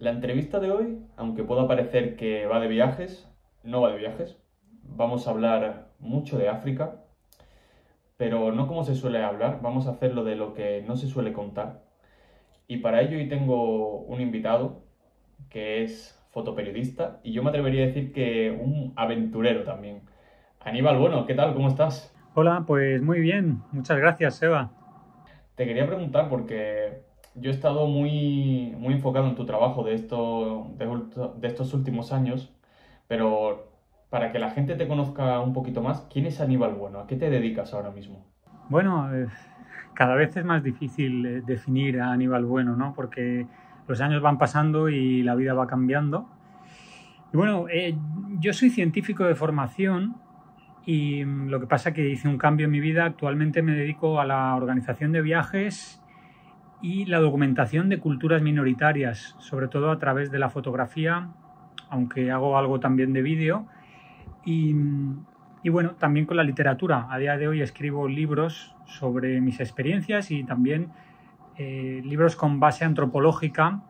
La entrevista de hoy, aunque pueda parecer que va de viajes, no va de viajes. Vamos a hablar mucho de África, pero no como se suele hablar, vamos a hacerlo de lo que no se suele contar. Y para ello hoy tengo un invitado que es fotoperiodista y yo me atrevería a decir que un aventurero también. Aníbal, bueno, ¿qué tal? ¿Cómo estás? Hola, pues muy bien, muchas gracias, Eva. Te quería preguntar porque yo he estado muy enfocado en tu trabajo de estos últimos años, pero para que la gente te conozca un poquito más, ¿quién es Aníbal Bueno? ¿A qué te dedicas ahora mismo? Bueno, cada vez es más difícil definir a Aníbal Bueno, ¿no? Porque los años van pasando y la vida va cambiando. Y bueno, yo soy científico de formación y lo que pasa es que hice un cambio en mi vida. Actualmente me dedico a la organización de viajes y la documentación de culturas minoritarias, sobre todo a través de la fotografía, aunque hago algo también de vídeo. Y, y bueno, también con la literatura. A día de hoy escribo libros sobre mis experiencias y también libros con base antropológica,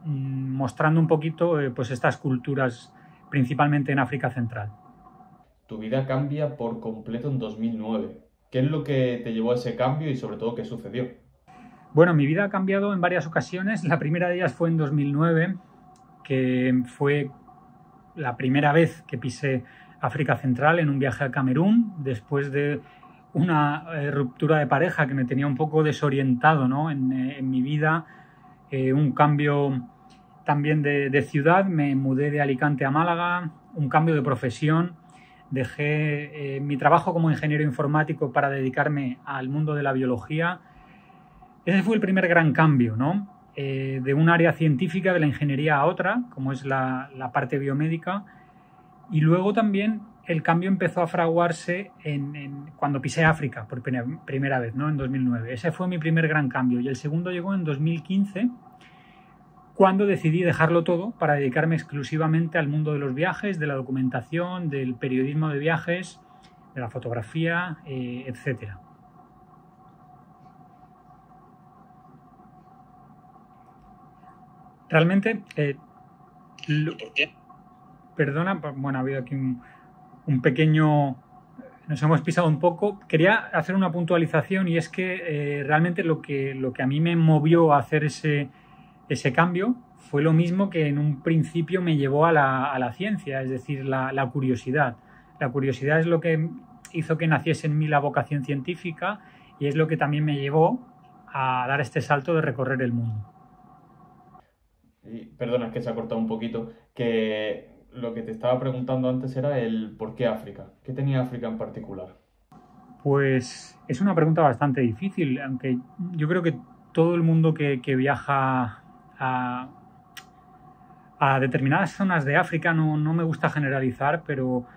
mostrando un poquito pues estas culturas, principalmente en África Central. Tu vida cambia por completo en 2009. ¿Qué es lo que te llevó a ese cambio y sobre todo qué sucedió? Bueno, mi vida ha cambiado en varias ocasiones. La primera de ellas fue en 2009, que fue la primera vez que pisé África Central en un viaje a Camerún, después de una ruptura de pareja que me tenía un poco desorientado, ¿no? En mi vida, un cambio también de ciudad, me mudé de Alicante a Málaga, un cambio de profesión, dejé mi trabajo como ingeniero informático para dedicarme al mundo de la biología. Ese fue el primer gran cambio, ¿no? De un área científica de la ingeniería a otra, como es la parte biomédica, y luego también el cambio empezó a fraguarse cuando pisé África por primera vez, ¿no? En 2009. Ese fue mi primer gran cambio. Y el segundo llegó en 2015, cuando decidí dejarlo todo para dedicarme exclusivamente al mundo de los viajes, de la documentación, del periodismo de viajes, de la fotografía, etcétera. Realmente, lo, ¿Y por qué? perdona, bueno, ha habido aquí un pequeño... Nos hemos pisado un poco. Quería hacer una puntualización y es que realmente lo que a mí me movió a hacer ese cambio fue lo mismo que en un principio me llevó a la ciencia, es decir, la curiosidad. La curiosidad es lo que hizo que naciese en mí la vocación científica y es lo que también me llevó a dar este salto de recorrer el mundo. Y, perdona, es que se ha cortado un poquito, que lo que te estaba preguntando antes era el por qué África. ¿Qué tenía África en particular? Pues es una pregunta bastante difícil, aunque yo creo que todo el mundo que viaja a, a determinadas zonas de África, no me gusta generalizar, pero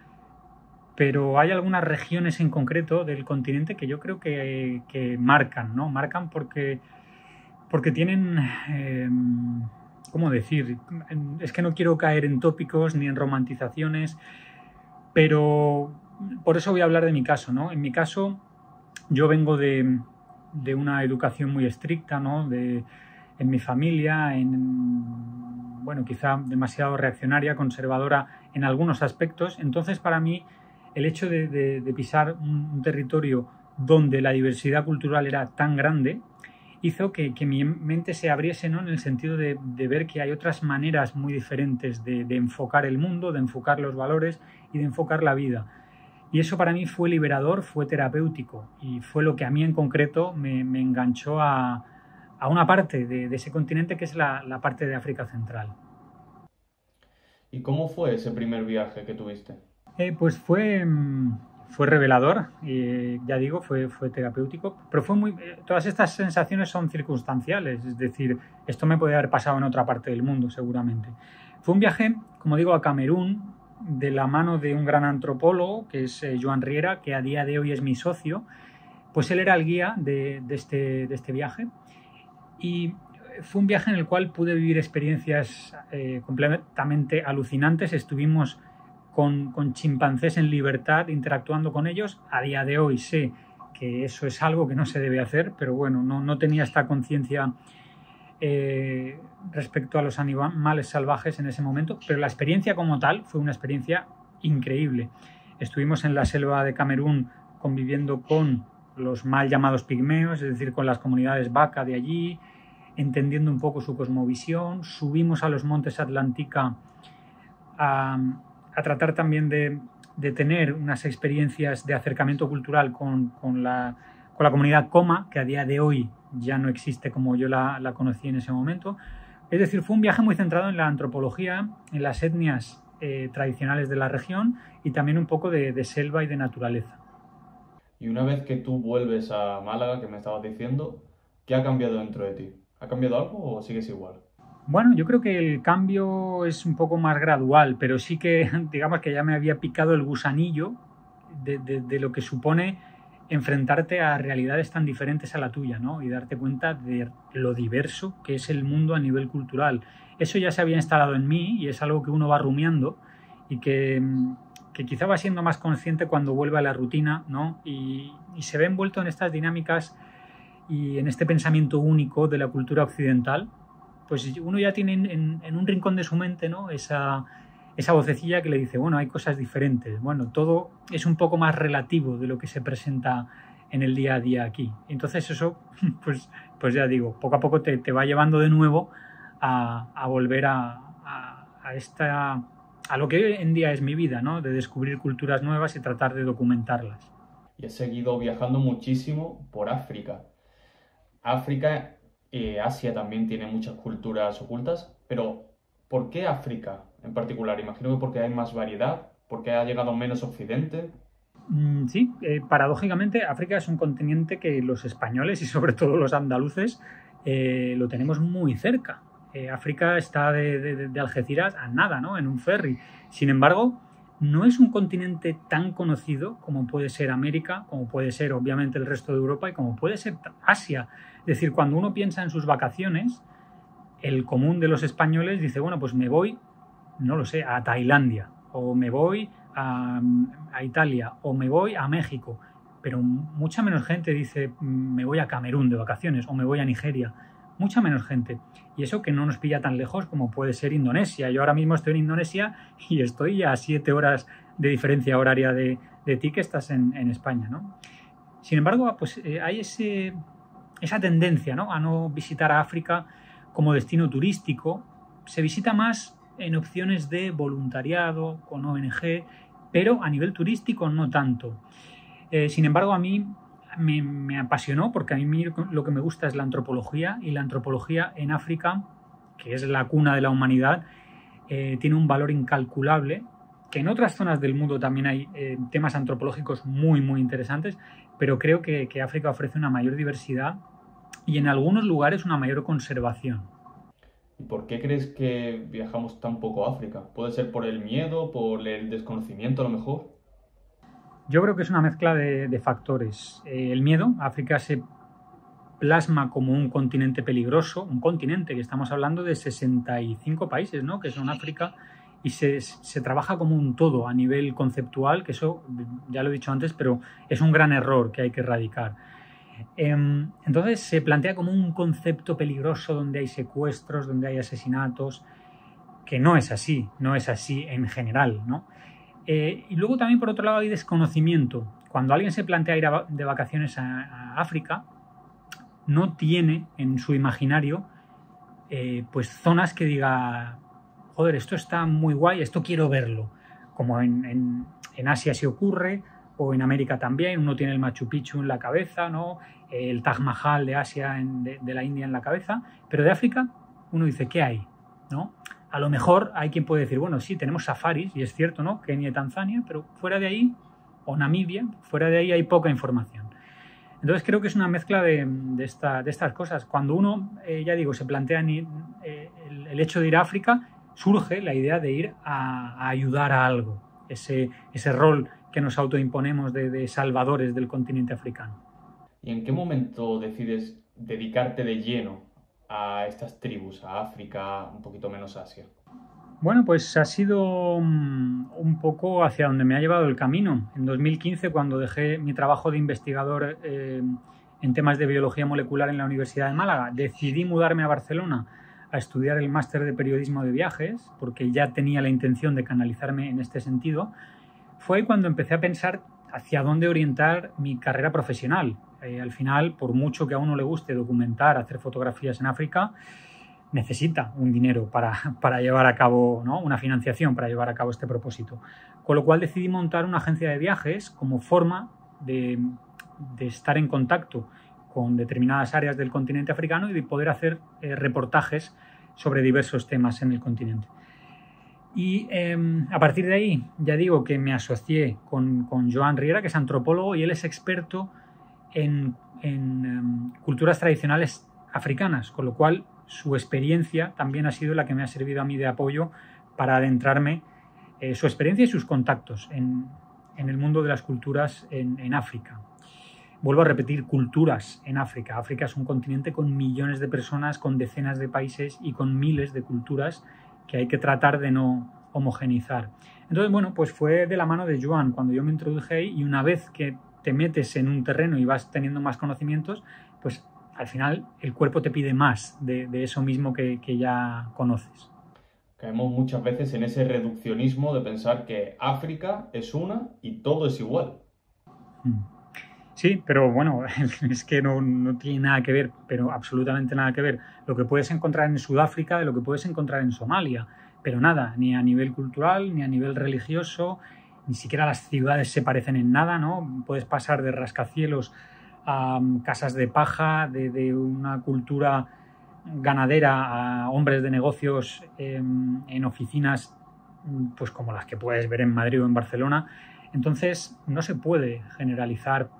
hay algunas regiones en concreto del continente que yo creo que marcan, ¿no? Marcan porque tienen, ¿cómo decir? Es que no quiero caer en tópicos ni en romantizaciones, pero por eso voy a hablar de mi caso, ¿no? En mi caso, yo vengo de una educación muy estricta, ¿no? En mi familia, bueno, quizá demasiado reaccionaria, conservadora en algunos aspectos. Entonces, para mí, el hecho de pisar un territorio donde la diversidad cultural era tan grande hizo que mi mente se abriese, ¿no? En el sentido de ver que hay otras maneras muy diferentes de enfocar el mundo, de enfocar los valores y de enfocar la vida. Y eso para mí fue liberador, fue terapéutico y fue lo que a mí en concreto me enganchó a una parte de ese continente que es la parte de África Central. ¿Y cómo fue ese primer viaje que tuviste? Pues fue revelador, ya digo, fue terapéutico, pero todas estas sensaciones son circunstanciales, es decir, esto me puede haber pasado en otra parte del mundo seguramente. Fue un viaje, como digo, a Camerún, de la mano de un gran antropólogo, que es Joan Riera, que a día de hoy es mi socio. Pues él era el guía de este viaje y fue un viaje en el cual pude vivir experiencias completamente alucinantes. Estuvimos con chimpancés en libertad interactuando con ellos. A día de hoy sé que eso es algo que no se debe hacer, pero bueno, no tenía esta conciencia respecto a los animales salvajes en ese momento, pero la experiencia como tal fue una experiencia increíble. Estuvimos en la selva de Camerún conviviendo con los mal llamados pigmeos, es decir, con las comunidades Baka de allí, entendiendo un poco su cosmovisión. Subimos a los montes Atlántica a tratar también de tener unas experiencias de acercamiento cultural con la comunidad Coma, que a día de hoy ya no existe como yo la conocí en ese momento. Es decir, fue un viaje muy centrado en la antropología, en las etnias tradicionales de la región y también un poco de selva y de naturaleza. Y una vez que tú vuelves a Málaga, que me estabas diciendo, ¿qué ha cambiado dentro de ti? ¿Ha cambiado algo o sigues igual? Bueno, yo creo que el cambio es un poco más gradual, pero sí que digamos que ya me había picado el gusanillo de lo que supone enfrentarte a realidades tan diferentes a la tuya, ¿no? Y darte cuenta de lo diverso que es el mundo a nivel cultural. Eso ya se había instalado en mí y es algo que uno va rumiando y que quizá va siendo más consciente cuando vuelve a la rutina, ¿no? Y se ve envuelto en estas dinámicas y en este pensamiento único de la cultura occidental, pues uno ya tiene en un rincón de su mente, ¿no? esa vocecilla que le dice, bueno, hay cosas diferentes. Bueno, todo es un poco más relativo de lo que se presenta en el día a día aquí. Entonces eso, pues ya digo, poco a poco te va llevando de nuevo a volver a lo que hoy en día es mi vida, ¿no? De descubrir culturas nuevas y tratar de documentarlas. Y he seguido viajando muchísimo por África. África, Asia también tiene muchas culturas ocultas, pero ¿por qué África en particular? Imagino que porque hay más variedad, porque ha llegado menos Occidente. Sí, paradójicamente África es un continente que los españoles y sobre todo los andaluces lo tenemos muy cerca. África está de Algeciras a nada, ¿no? En un ferry. Sin embargo, no es un continente tan conocido como puede ser América, como puede ser obviamente el resto de Europa y como puede ser Asia. Es decir, cuando uno piensa en sus vacaciones, el común de los españoles dice, bueno, pues me voy, no lo sé, a Tailandia, o me voy a Italia, o me voy a México. Pero mucha menos gente dice, me voy a Camerún de vacaciones, o me voy a Nigeria. Mucha menos gente. Y eso que no nos pilla tan lejos como puede ser Indonesia. Yo ahora mismo estoy en Indonesia y estoy a 7 horas de diferencia horaria de ti que estás en España, ¿no? Sin embargo, pues hay esa tendencia, ¿no? A no visitar a África como destino turístico. Se visita más en opciones de voluntariado, con ONG, pero a nivel turístico no tanto. Sin embargo, a mí me apasionó porque a mí lo que me gusta es la antropología y la antropología en África, que es la cuna de la humanidad, tiene un valor incalculable, que en otras zonas del mundo también hay temas antropológicos muy, muy interesantes, pero creo que África ofrece una mayor diversidad y en algunos lugares una mayor conservación. ¿Y por qué crees que viajamos tan poco a África? ¿Puede ser por el miedo, por el desconocimiento a lo mejor? Yo creo que es una mezcla de factores. El miedo, África se plasma como un continente peligroso, un continente que estamos hablando de 65 países, ¿no? Que son África, y se trabaja como un todo a nivel conceptual, que eso ya lo he dicho antes, pero es un gran error que hay que erradicar. Entonces se plantea como un concepto peligroso donde hay secuestros, donde hay asesinatos, que no es así en general, ¿no? Y luego también por otro lado hay desconocimiento. Cuando alguien se plantea ir de vacaciones a África, no tiene en su imaginario pues zonas que diga, joder, esto está muy guay, esto quiero verlo. Como en Asia se ocurre, o en América también, uno tiene el Machu Picchu en la cabeza, ¿no? El Taj Mahal de Asia, de la India en la cabeza, pero de África uno dice, ¿qué hay? ¿No? A lo mejor hay quien puede decir, bueno, sí, tenemos safaris, y es cierto, ¿no? Kenia y Tanzania, pero fuera de ahí, o Namibia, fuera de ahí hay poca información. Entonces creo que es una mezcla de estas cosas. Cuando uno, ya digo, se plantea el hecho de ir a África, surge la idea de ir a ayudar a algo, ese rol que nos autoimponemos de salvadores del continente africano. ¿Y en qué momento decides dedicarte de lleno a estas tribus, a África, un poquito menos Asia? Bueno, pues ha sido un poco hacia donde me ha llevado el camino. En 2015, cuando dejé mi trabajo de investigador en temas de biología molecular en la Universidad de Málaga, decidí mudarme a Barcelona a estudiar el máster de periodismo de viajes, porque ya tenía la intención de canalizarme en este sentido, fue cuando empecé a pensar hacia dónde orientar mi carrera profesional. Al final, por mucho que a uno le guste documentar, hacer fotografías en África, necesita un dinero para llevar a cabo, ¿no?, una financiación para llevar a cabo este propósito. Con lo cual decidí montar una agencia de viajes como forma de estar en contacto con determinadas áreas del continente africano y de poder hacer reportajes sobre diversos temas en el continente. Y a partir de ahí, ya digo que me asocié con Joan Riera, que es antropólogo, y él es experto en culturas tradicionales africanas, con lo cual su experiencia también ha sido la que me ha servido a mí de apoyo para adentrarme, su experiencia y sus contactos en el mundo de las culturas en África. Vuelvo a repetir, culturas en África. África es un continente con millones de personas, con decenas de países y con miles de culturas que hay que tratar de no homogeneizar. Entonces, bueno, pues fue de la mano de Joan cuando yo me introduje ahí, y una vez que te metes en un terreno y vas teniendo más conocimientos, pues al final el cuerpo te pide más de eso mismo que ya conoces. Caemos muchas veces en ese reduccionismo de pensar que África es una y todo es igual. Sí, pero bueno, es que no tiene nada que ver, pero absolutamente nada que ver, lo que puedes encontrar en Sudáfrica de lo que puedes encontrar en Somalia, pero nada, ni a nivel cultural, ni a nivel religioso, ni siquiera las ciudades se parecen en nada, ¿no? Puedes pasar de rascacielos a casas de paja, de una cultura ganadera a hombres de negocios en oficinas pues como las que puedes ver en Madrid o en Barcelona. Entonces no se puede generalizar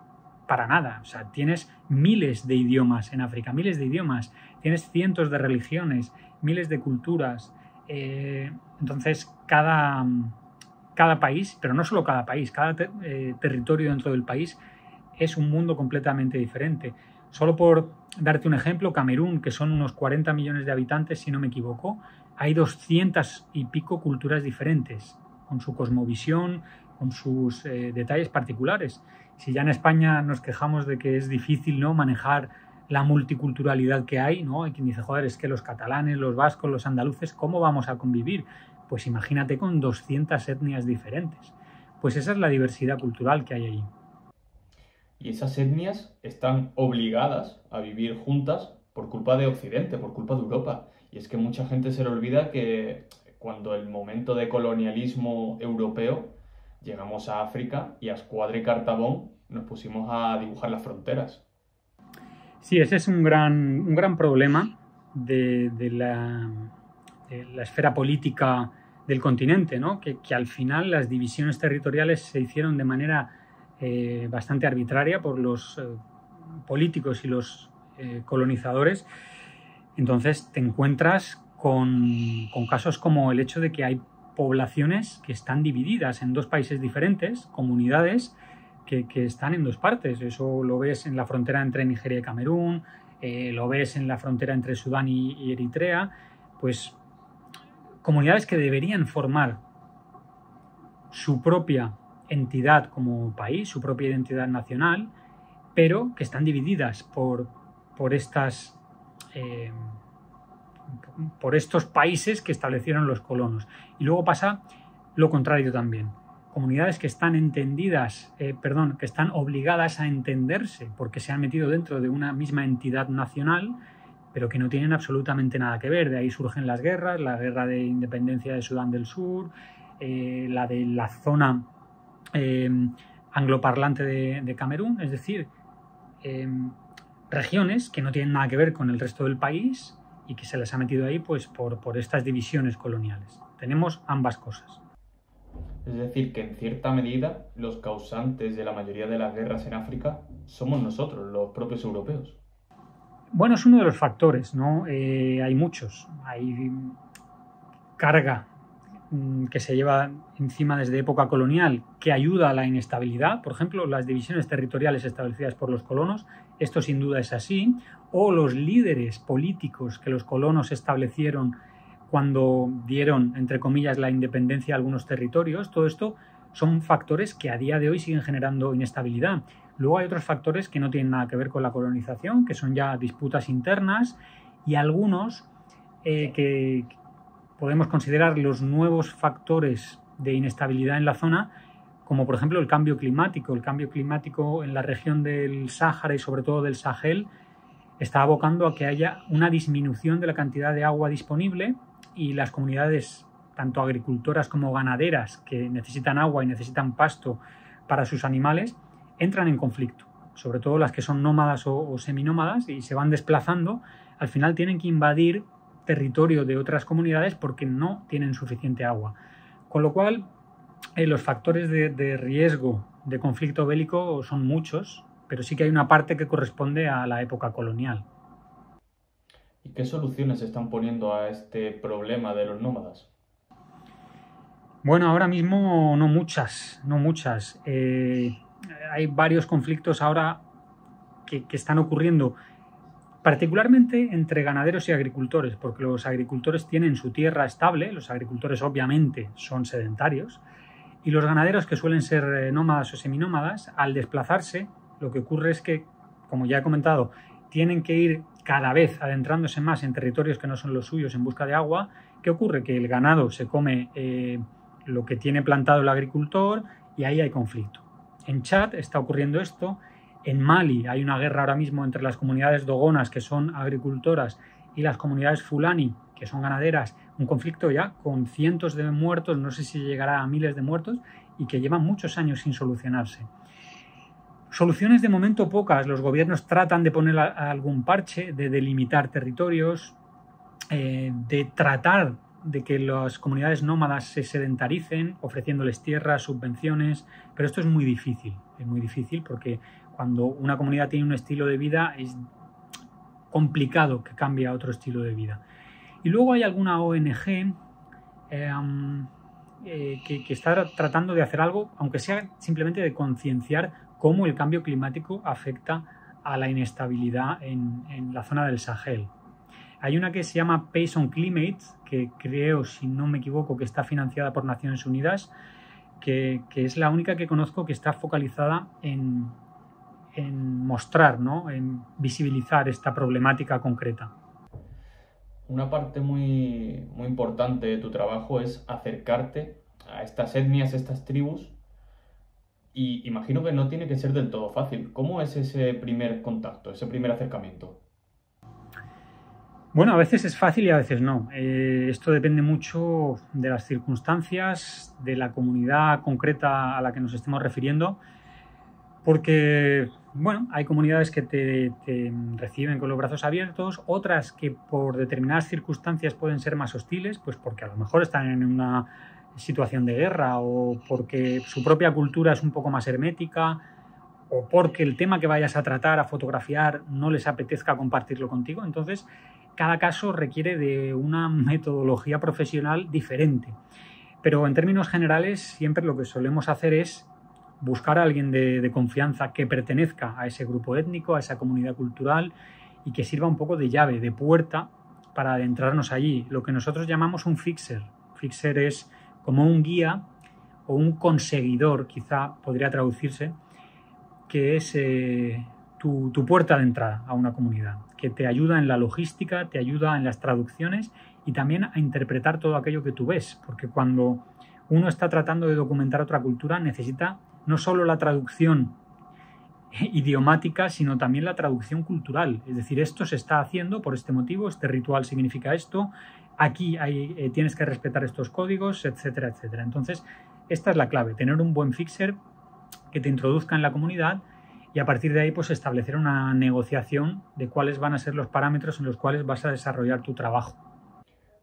para nada. O sea, tienes miles de idiomas en África, miles de idiomas, tienes cientos de religiones, miles de culturas. Entonces cada país, pero no solo cada país, cada territorio dentro del país es un mundo completamente diferente. Solo por darte un ejemplo, Camerún, que son unos 40 millones de habitantes, si no me equivoco, hay 200 y pico culturas diferentes, con su cosmovisión, con sus detalles particulares. Si ya en España nos quejamos de que es difícil, ¿no?, manejar la multiculturalidad que hay, ¿no? Hay quien dice, joder, es que los catalanes, los vascos, los andaluces, ¿cómo vamos a convivir? Pues imagínate con 200 etnias diferentes. Pues esa es la diversidad cultural que hay ahí. Y esas etnias están obligadas a vivir juntas por culpa de Occidente, por culpa de Europa. Y es que mucha gente se le olvida que cuando el momento de colonialismo europeo llegamos a África y a Escuadra y Cartabón nos pusimos a dibujar las fronteras. Sí, ese es un gran problema de la esfera política del continente, ¿no? Que al final las divisiones territoriales se hicieron de manera bastante arbitraria por los políticos y los colonizadores. Entonces te encuentras con casos como el hecho de que hay poblaciones que están divididas en dos países diferentes, comunidades que están en dos partes. Eso lo ves en la frontera entre Nigeria y Camerún, lo ves en la frontera entre Sudán y Eritrea, pues comunidades que deberían formar su propia entidad como país, su propia identidad nacional, pero que están divididas por estos países que establecieron los colonos. Y luego pasa lo contrario también. Comunidades que están que están obligadas a entenderse porque se han metido dentro de una misma entidad nacional, pero que no tienen absolutamente nada que ver. De ahí surgen las guerras, la guerra de independencia de Sudán del Sur, la de la zona angloparlante de Camerún, es decir, regiones que no tienen nada que ver con el resto del país y que se les ha metido ahí pues por estas divisiones coloniales. Tenemos ambas cosas. Es decir, que en cierta medida los causantes de la mayoría de las guerras en África somos nosotros, los propios europeos. Bueno, es uno de los factores, ¿no? Hay muchos. Hay carga que se lleva encima desde época colonial que ayuda a la inestabilidad. Por ejemplo, las divisiones territoriales establecidas por los colonos, esto sin duda es así. O los líderes políticos que los colonos establecieron cuando dieron, entre comillas, la independencia a algunos territorios. Todo esto son factores que a día de hoy siguen generando inestabilidad. Luego hay otros factores que no tienen nada que ver con la colonización, que son ya disputas internas, y algunos que podemos considerar los nuevos factores de inestabilidad en la zona, como por ejemplo el cambio climático. El cambio climático en la región del Sáhara y sobre todo del Sahel está abocando a que haya una disminución de la cantidad de agua disponible, y las comunidades, tanto agricultoras como ganaderas, que necesitan agua y necesitan pasto para sus animales, entran en conflicto. Sobre todo las que son nómadas o seminómadas y se van desplazando, al final tienen que invadir territorio de otras comunidades porque no tienen suficiente agua. Con lo cual, los factores de riesgo de conflicto bélico son muchos, pero sí que hay una parte que corresponde a la época colonial. ¿Y qué soluciones se están poniendo a este problema de los nómadas? Bueno, ahora mismo no muchas. Hay varios conflictos ahora que están ocurriendo, particularmente entre ganaderos y agricultores, porque los agricultores tienen su tierra estable, los agricultores obviamente son sedentarios, y los ganaderos, que suelen ser nómadas o seminómadas, al desplazarse, lo que ocurre es que, como ya he comentado, tienen que ir cada vez adentrándose más en territorios que no son los suyos en busca de agua. ¿Qué ocurre? Que el ganado se come lo que tiene plantado el agricultor y ahí hay conflicto. En Chad está ocurriendo esto. En Mali hay una guerra ahora mismo entre las comunidades dogonas, que son agricultoras, y las comunidades fulani, que son ganaderas, un conflicto ya con cientos de muertos, no sé si llegará a miles de muertos, y que llevan muchos años sin solucionarse. Soluciones de momento pocas. Los gobiernos tratan de poner algún parche, de delimitar territorios, de tratar de que las comunidades nómadas se sedentaricen, ofreciéndoles tierras, subvenciones, pero esto es muy difícil porque cuando una comunidad tiene un estilo de vida es complicado que cambie a otro estilo de vida. Y luego hay alguna ONG que está tratando de hacer algo, aunque sea simplemente de concienciar cómo el cambio climático afecta a la inestabilidad en la zona del Sahel. Hay una que se llama Pace on Climate, que creo, si no me equivoco, que está financiada por Naciones Unidas, que es la única que conozco que está focalizada en mostrar, ¿no?, en visibilizar esta problemática concreta. Una parte muy, muy importante de tu trabajo es acercarte a estas etnias, estas tribus, y imagino que no tiene que ser del todo fácil. ¿Cómo es ese primer contacto, ese primer acercamiento? Bueno, a veces es fácil y a veces no. Esto depende mucho de las circunstancias, de la comunidad concreta a la que nos estemos refiriendo, porque, bueno, hay comunidades que te reciben con los brazos abiertos, otras que por determinadas circunstancias pueden ser más hostiles, pues porque a lo mejor están en una situación de guerra, o porque su propia cultura es un poco más hermética, o porque el tema que vayas a tratar, a fotografiar, no les apetezca compartirlo contigo. Entonces, cada caso requiere de una metodología profesional diferente. Pero en términos generales, siempre lo que solemos hacer es buscar a alguien de confianza que pertenezca a ese grupo étnico, a esa comunidad cultural, y que sirva un poco de llave, de puerta para adentrarnos allí. Lo que nosotros llamamos un fixer. Fixer es como un guía o un conseguidor, quizá podría traducirse, que es tu puerta de entrada a una comunidad, que te ayuda en la logística, te ayuda en las traducciones y también a interpretar todo aquello que tú ves, porque cuando uno está tratando de documentar otra cultura necesita no solo la traducción idiomática, sino también la traducción cultural. Es decir, esto se está haciendo por este motivo, este ritual significa esto, aquí tienes que respetar estos códigos, etcétera, etcétera. Entonces, esta es la clave, tener un buen fixer que te introduzca en la comunidad y a partir de ahí pues establecer una negociación de cuáles van a ser los parámetros en los cuales vas a desarrollar tu trabajo.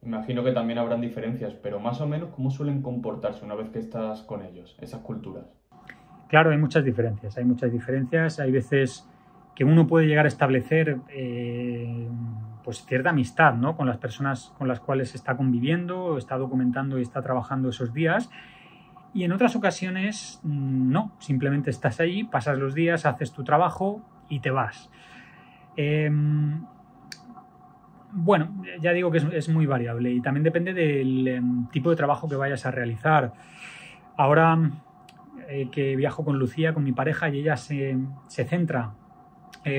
Imagino que también habrán diferencias, pero más o menos, ¿cómo suelen comportarse una vez que estás con ellos, esas culturas? Claro, hay muchas diferencias. Hay veces que uno puede llegar a establecer pues cierta amistad, ¿no?, con las personas con las cuales está conviviendo, está documentando y está trabajando esos días. Y en otras ocasiones no, simplemente estás ahí, pasas los días, haces tu trabajo y te vas. Bueno, ya digo que es muy variable y también depende del tipo de trabajo que vayas a realizar. Ahora, que viajo con Lucía, con mi pareja, y ella se centra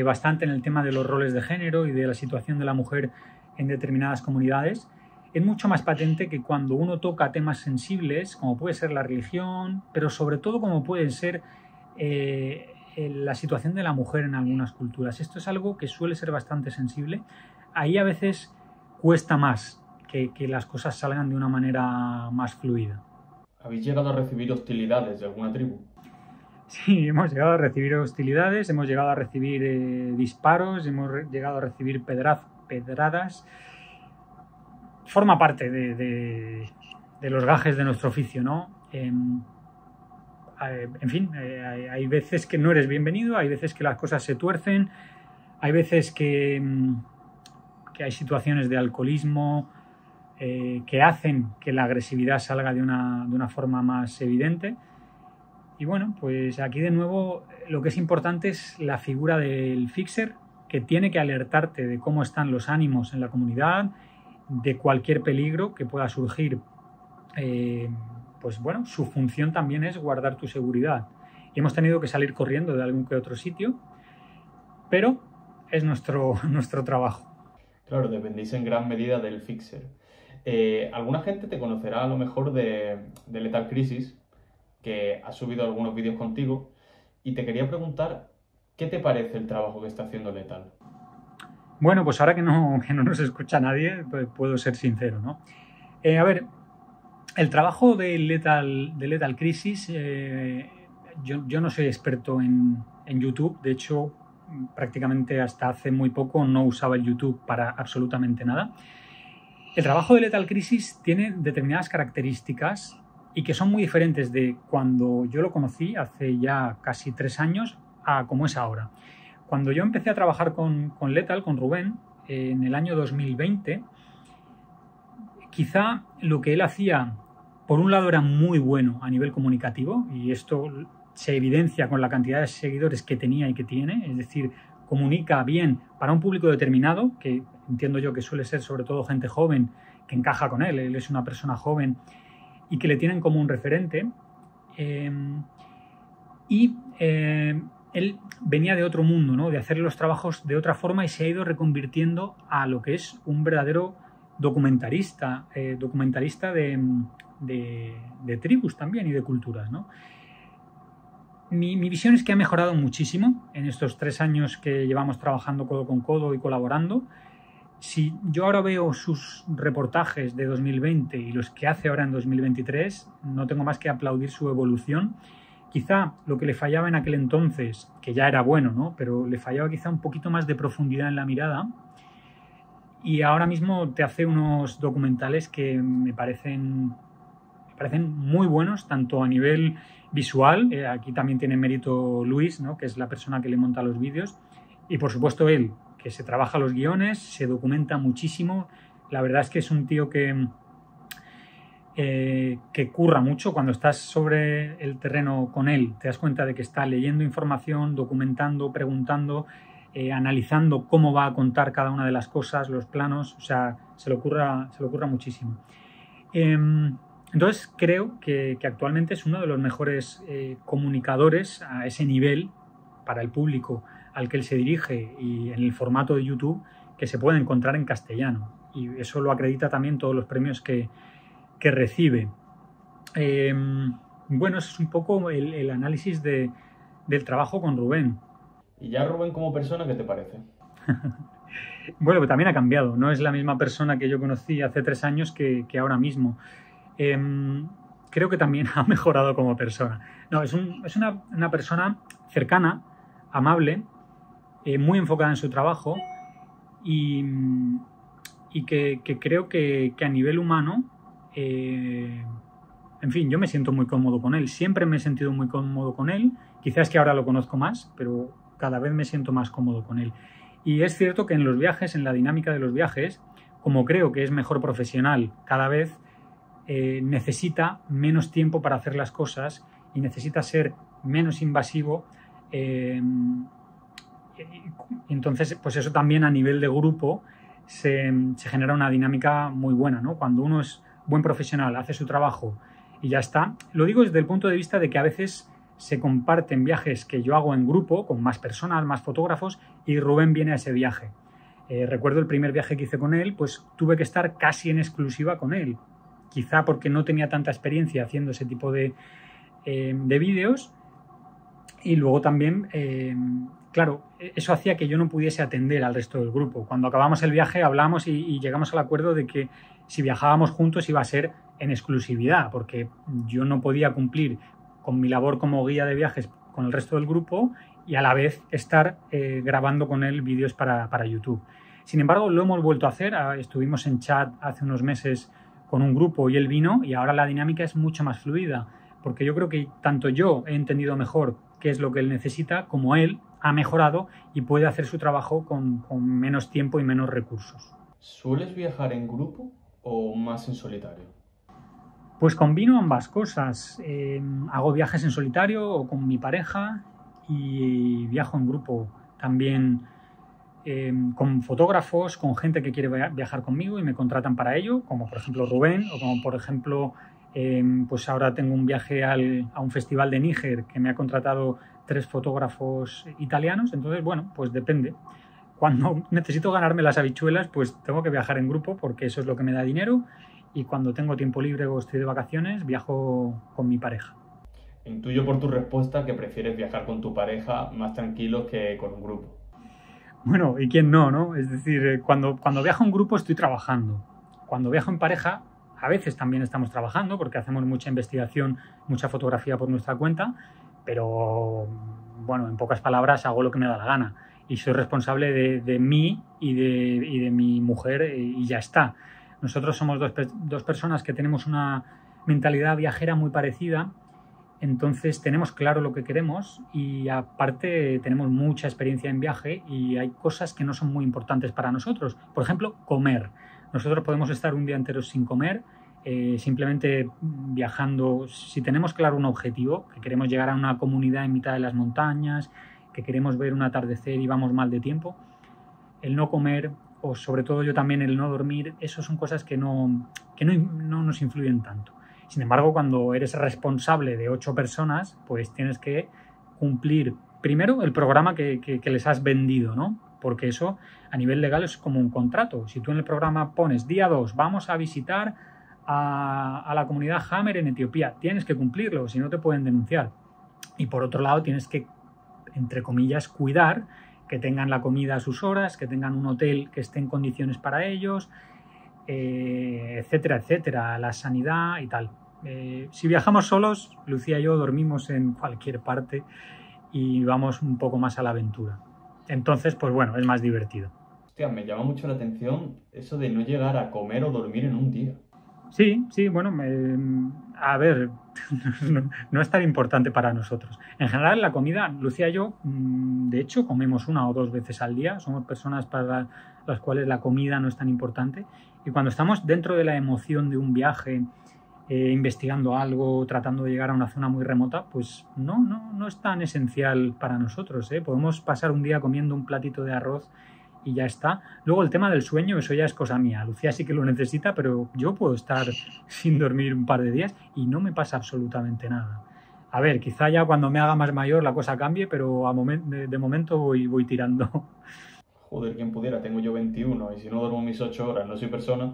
bastante en el tema de los roles de género y de la situación de la mujer en determinadas comunidades. Es mucho más patente que cuando uno toca temas sensibles, como puede ser la religión, pero sobre todo como puede ser la situación de la mujer en algunas culturas. Esto es algo que suele ser bastante sensible. Ahí a veces cuesta más que las cosas salgan de una manera más fluida. ¿Habéis llegado a recibir hostilidades de alguna tribu? Sí, hemos llegado a recibir hostilidades, hemos llegado a recibir disparos, hemos llegado a recibir pedradas. Forma parte de los gajes de nuestro oficio, ¿no? En fin, hay veces que no eres bienvenido, hay veces que las cosas se tuercen, hay veces que hay situaciones de alcoholismo que hacen que la agresividad salga de una forma más evidente. Y bueno, pues aquí de nuevo lo que es importante es la figura del fixer, que tiene que alertarte de cómo están los ánimos en la comunidad, de cualquier peligro que pueda surgir. Pues bueno, su función también es guardar tu seguridad. Y hemos tenido que salir corriendo de algún que otro sitio, pero es nuestro trabajo. Claro, dependéis en gran medida del fixer. Alguna gente te conocerá a lo mejor de Lethal Crisis, que ha subido algunos vídeos contigo, y te quería preguntar, ¿qué te parece el trabajo que está haciendo Lethal? Bueno, pues ahora que no nos escucha nadie, pues puedo ser sincero, ¿no? A ver, el trabajo de Lethal Crisis, yo no soy experto en YouTube. De hecho, prácticamente hasta hace muy poco no usaba el YouTube para absolutamente nada. El trabajo de Lethal Crisis tiene determinadas características y que son muy diferentes de cuando yo lo conocí hace ya casi 3 años a como es ahora. Cuando yo empecé a trabajar con Lethal, con Rubén, en el año 2020, quizá lo que él hacía, por un lado, era muy bueno a nivel comunicativo, y esto se evidencia con la cantidad de seguidores que tenía y que tiene, es decir, comunica bien para un público determinado, que entiendo yo que suele ser sobre todo gente joven que encaja con él. Él es una persona joven y que le tienen como un referente. Él venía de otro mundo, ¿no? De hacer los trabajos de otra forma, y se ha ido reconvirtiendo a lo que es un verdadero documentalista de tribus también y de culturas, ¿no? Mi visión es que ha mejorado muchísimo en estos 3 años que llevamos trabajando codo con codo y colaborando. Si yo ahora veo sus reportajes de 2020 y los que hace ahora en 2023, no tengo más que aplaudir su evolución. Quizá lo que le fallaba en aquel entonces, que ya era bueno, ¿no? Pero le fallaba quizá un poquito más de profundidad en la mirada. Y ahora mismo te hace unos documentales que me parecen muy buenos, tanto a nivel visual, aquí también tiene mérito Luis, ¿no? Que es la persona que le monta los vídeos, y por supuesto él, que se trabaja los guiones, se documenta muchísimo. La verdad es que es un tío que curra mucho. Cuando estás sobre el terreno con él, te das cuenta de que está leyendo información, documentando, preguntando, analizando cómo va a contar cada una de las cosas, los planos. O sea, se le ocurra muchísimo. Entonces creo que actualmente es uno de los mejores comunicadores a ese nivel para el público al que él se dirige y en el formato de YouTube que se puede encontrar en castellano, y eso lo acredita también todos los premios que recibe. Bueno, eso es un poco el análisis del trabajo con Rubén. ¿Y ya Rubén como persona qué te parece? Bueno, pues también ha cambiado, no es la misma persona que yo conocí hace 3 años que ahora mismo. Creo que también ha mejorado como persona. No, es una persona cercana, amable, muy enfocada en su trabajo, y que creo que a nivel humano, en fin, yo me siento muy cómodo con él. Siempre me he sentido muy cómodo con él. Quizás que ahora lo conozco más, pero cada vez me siento más cómodo con él. Y es cierto que en los viajes, en la dinámica de los viajes, como creo que es mejor profesional cada vez, necesita menos tiempo para hacer las cosas y necesita ser menos invasivo. Entonces, pues eso también a nivel de grupo se genera una dinámica muy buena, ¿no? Cuando uno es buen profesional, hace su trabajo y ya está. Lo digo desde el punto de vista de que a veces se comparten viajes que yo hago en grupo, con más personas, más fotógrafos, y Rubén viene a ese viaje. Recuerdo el primer viaje que hice con él, pues tuve que estar casi en exclusiva con él. Quizá porque no tenía tanta experiencia haciendo ese tipo de vídeos. Y luego también, claro, eso hacía que yo no pudiese atender al resto del grupo. Cuando acabamos el viaje hablamos y llegamos al acuerdo de que si viajábamos juntos iba a ser en exclusividad, porque yo no podía cumplir con mi labor como guía de viajes con el resto del grupo y a la vez estar grabando con él vídeos para YouTube. Sin embargo, lo hemos vuelto a hacer. Estuvimos en chat hace unos meses con un grupo y él vino, y ahora la dinámica es mucho más fluida, porque yo creo que tanto yo he entendido mejor qué es lo que él necesita, como él ha mejorado y puede hacer su trabajo con menos tiempo y menos recursos. ¿Sueles viajar en grupo o más en solitario? Pues combino ambas cosas. Hago viajes en solitario o con mi pareja, y viajo en grupo también, con fotógrafos, con gente que quiere viajar conmigo y me contratan para ello, como por ejemplo Rubén, o como por ejemplo pues ahora tengo un viaje a un festival de Níger que me ha contratado 3 fotógrafos italianos. Entonces, bueno, pues depende. Cuando necesito ganarme las habichuelas, pues tengo que viajar en grupo porque eso es lo que me da dinero, y cuando tengo tiempo libre o estoy de vacaciones, viajo con mi pareja. Intuyo por tu respuesta que prefieres viajar con tu pareja más tranquilo que con un grupo. Bueno, ¿y quién no, no? Es decir, cuando viajo en grupo estoy trabajando. Cuando viajo en pareja, a veces también estamos trabajando porque hacemos mucha investigación, mucha fotografía por nuestra cuenta, pero bueno, en pocas palabras hago lo que me da la gana y soy responsable de mí y de mi mujer, y ya está. Nosotros somos dos personas que tenemos una mentalidad viajera muy parecida, entonces tenemos claro lo que queremos y aparte tenemos mucha experiencia en viaje, y hay cosas que no son muy importantes para nosotros. Por ejemplo, comer. Nosotros podemos estar un día entero sin comer, simplemente viajando. Si tenemos claro un objetivo, que queremos llegar a una comunidad en mitad de las montañas, que queremos ver un atardecer y vamos mal de tiempo, el no comer, o sobre todo yo también el no dormir, eso son cosas que no nos influyen tanto. Sin embargo, cuando eres responsable de 8 personas, pues tienes que cumplir primero el programa que les has vendido, ¿no? Porque eso a nivel legal es como un contrato. Si tú en el programa pones día 2, vamos a visitar a la comunidad Hamer en Etiopía, tienes que cumplirlo, si no te pueden denunciar. Y por otro lado tienes que, entre comillas, cuidar que tengan la comida a sus horas, que tengan un hotel que esté en condiciones para ellos, etcétera, etcétera, la sanidad y tal. Si viajamos solos, Lucía y yo dormimos en cualquier parte y vamos un poco más a la aventura. Entonces, pues bueno, es más divertido. Hostia, me llama mucho la atención eso de no llegar a comer o dormir en un día. Sí, bueno, a ver, no es tan importante para nosotros. En general, la comida, Lucía y yo, de hecho, comemos 1 o 2 veces al día. Somos personas para las cuales la comida no es tan importante. Y cuando estamos dentro de la emoción de un viaje, investigando algo, tratando de llegar a una zona muy remota, pues no es tan esencial para nosotros, ¿eh? Podemos pasar un día comiendo un platito de arroz y ya está. Luego el tema del sueño, eso ya es cosa mía. Lucía sí que lo necesita, pero yo puedo estar sin dormir un par de días y no me pasa absolutamente nada. A ver, quizá ya cuando me haga más mayor la cosa cambie, pero de momento voy tirando. Joder, quien pudiera, tengo yo 21 y si no duermo mis 8 horas no soy persona.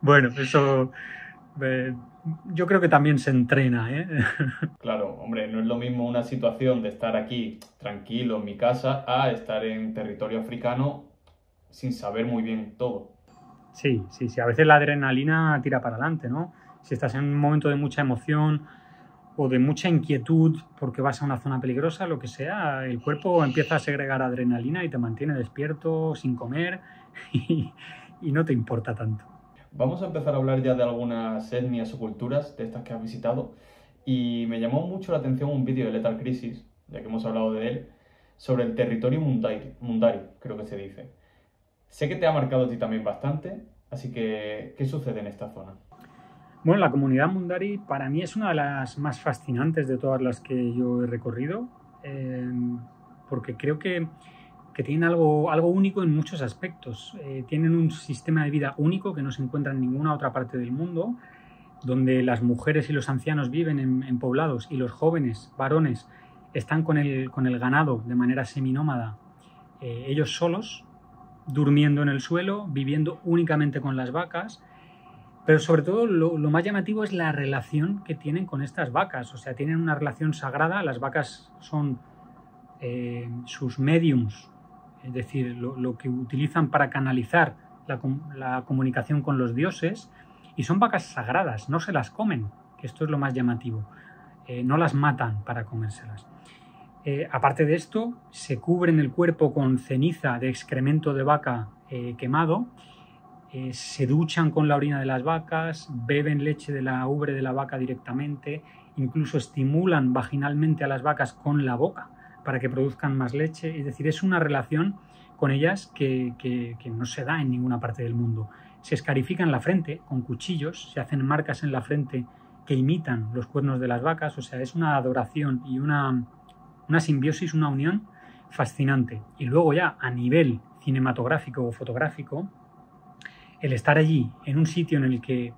Bueno, eso yo creo que también se entrena, ¿eh? Claro, hombre, no es lo mismo una situación de estar aquí tranquilo en mi casa a estar en territorio africano sin saber muy bien todo. Sí, a veces la adrenalina tira para adelante, ¿no? Si estás en un momento de mucha emoción o de mucha inquietud porque vas a una zona peligrosa, lo que sea, el cuerpo empieza a segregar adrenalina y te mantiene despierto, sin comer y no te importa tanto. Vamos a empezar a hablar ya de algunas etnias o culturas de estas que has visitado, y me llamó mucho la atención un vídeo de Lethal Crisis, ya que hemos hablado de él, sobre el territorio Mundari, creo que se dice. Sé que te ha marcado a ti también bastante, así que ¿qué sucede en esta zona? Bueno, la comunidad Mundari para mí es una de las más fascinantes de todas las que yo he recorrido, porque creo que tienen algo único en muchos aspectos. Tienen un sistema de vida único que no se encuentra en ninguna otra parte del mundo, donde las mujeres y los ancianos viven en poblados y los jóvenes, varones, están con el ganado de manera seminómada, ellos solos, durmiendo en el suelo, viviendo únicamente con las vacas. Pero sobre todo lo más llamativo es la relación que tienen con estas vacas. O sea, tienen una relación sagrada. Las vacas son sus mediums, es decir, lo que utilizan para canalizar la comunicación con los dioses. Y son vacas sagradas, no se las comen, que esto es lo más llamativo. No las matan para comérselas. Aparte de esto, se cubren el cuerpo con ceniza de excremento de vaca quemado. Se duchan con la orina de las vacas, beben leche de la ubre de la vaca directamente, incluso estimulan vaginalmente a las vacas con la boca para que produzcan más leche. Es decir, es una relación con ellas que no se da en ninguna parte del mundo. Se escarifican la frente con cuchillos, se hacen marcas en la frente que imitan los cuernos de las vacas. O sea, es una adoración y una simbiosis, una unión fascinante. Y luego ya a nivel cinematográfico o fotográfico, el estar allí, en un sitio en el que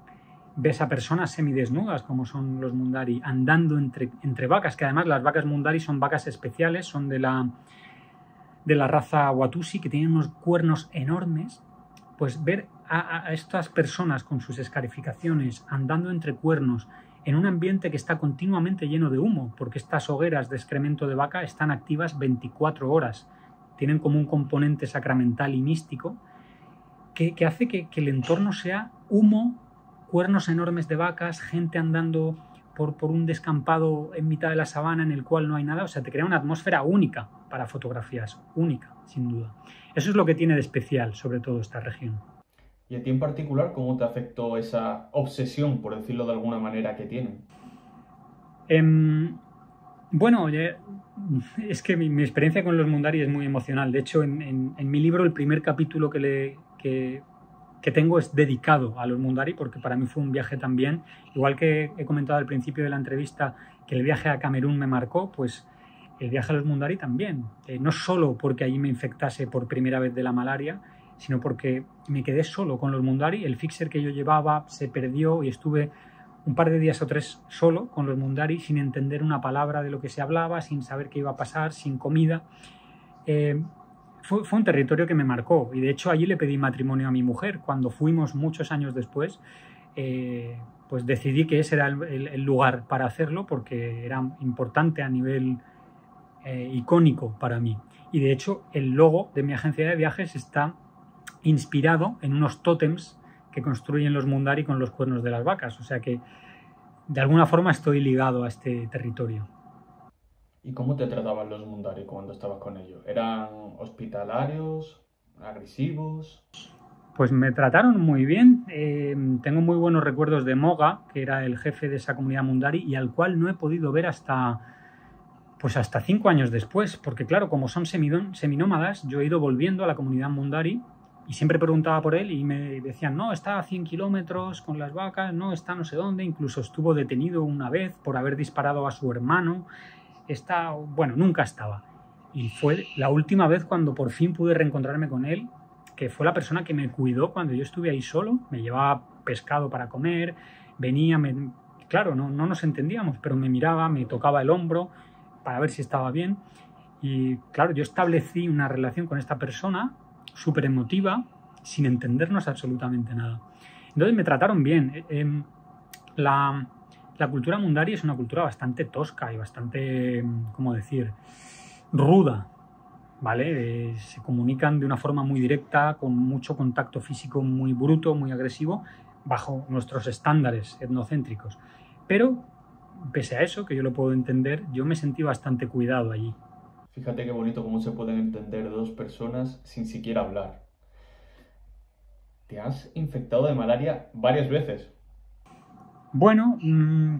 ves a personas semidesnudas, como son los Mundari, andando entre vacas, que además las vacas Mundari son vacas especiales, son de la raza Watusi, que tienen unos cuernos enormes. Pues ver a estas personas con sus escarificaciones andando entre cuernos en un ambiente que está continuamente lleno de humo, porque estas hogueras de excremento de vaca están activas 24 horas, tienen como un componente sacramental y místico, que hace que el entorno sea humo, cuernos enormes de vacas, gente andando por un descampado en mitad de la sabana en el cual no hay nada. O sea, te crea una atmósfera única para fotografías, única, sin duda. Eso es lo que tiene de especial, sobre todo, esta región. ¿Y a ti en particular cómo te afectó esa obsesión, por decirlo de alguna manera, que tienen? Bueno, es que mi experiencia con los Mundari es muy emocional. De hecho, en mi libro el primer capítulo que tengo es dedicado a los Mundari, porque para mí fue un viaje también. Igual que he comentado al principio de la entrevista que el viaje a Camerún me marcó, pues el viaje a los Mundari también. No solo porque allí me infectase por primera vez de la malaria, sino porque me quedé solo con los Mundari. El fixer que yo llevaba se perdió y estuve un par de días o 3 solo con los Mundari, sin entender una palabra de lo que se hablaba, sin saber qué iba a pasar, sin comida. Fue un territorio que me marcó, y de hecho allí le pedí matrimonio a mi mujer. Cuando fuimos muchos años después, pues decidí que ese era el lugar para hacerlo, porque era importante a nivel icónico para mí. Y de hecho el logo de mi agencia de viajes está inspirado en unos tótems que construyen los Mundari con los cuernos de las vacas. O sea que de alguna forma estoy ligado a este territorio. ¿Y cómo te trataban los Mundari cuando estabas con ellos? ¿Eran hospitalarios, agresivos? Pues me trataron muy bien. Tengo muy buenos recuerdos de Moga, que era el jefe de esa comunidad Mundari, y al cual no he podido ver hasta 5 años después, porque claro, como son seminómadas, yo he ido volviendo a la comunidad Mundari y siempre preguntaba por él y me decían, no, está a 100 kilómetros con las vacas, no, está no sé dónde. Incluso estuvo detenido una vez por haber disparado a su hermano. Bueno, nunca estaba. Y fue la última vez cuando por fin pude reencontrarme con él, que fue la persona que me cuidó cuando yo estuve ahí solo. Me llevaba pescado para comer, venía, claro, no nos entendíamos, pero me miraba, me tocaba el hombro para ver si estaba bien. Y claro, yo establecí una relación con esta persona súper emotiva, sin entendernos absolutamente nada. Entonces me trataron bien. La cultura Mundari es una cultura bastante tosca y bastante, ¿cómo decir?, ruda, ¿vale? Se comunican de una forma muy directa, con mucho contacto físico muy bruto, muy agresivo, bajo nuestros estándares etnocéntricos. Pero, pese a eso, que yo lo puedo entender, yo me sentí bastante cuidado allí. Fíjate qué bonito cómo se pueden entender dos personas sin siquiera hablar. Te has infectado de malaria varias veces. Bueno,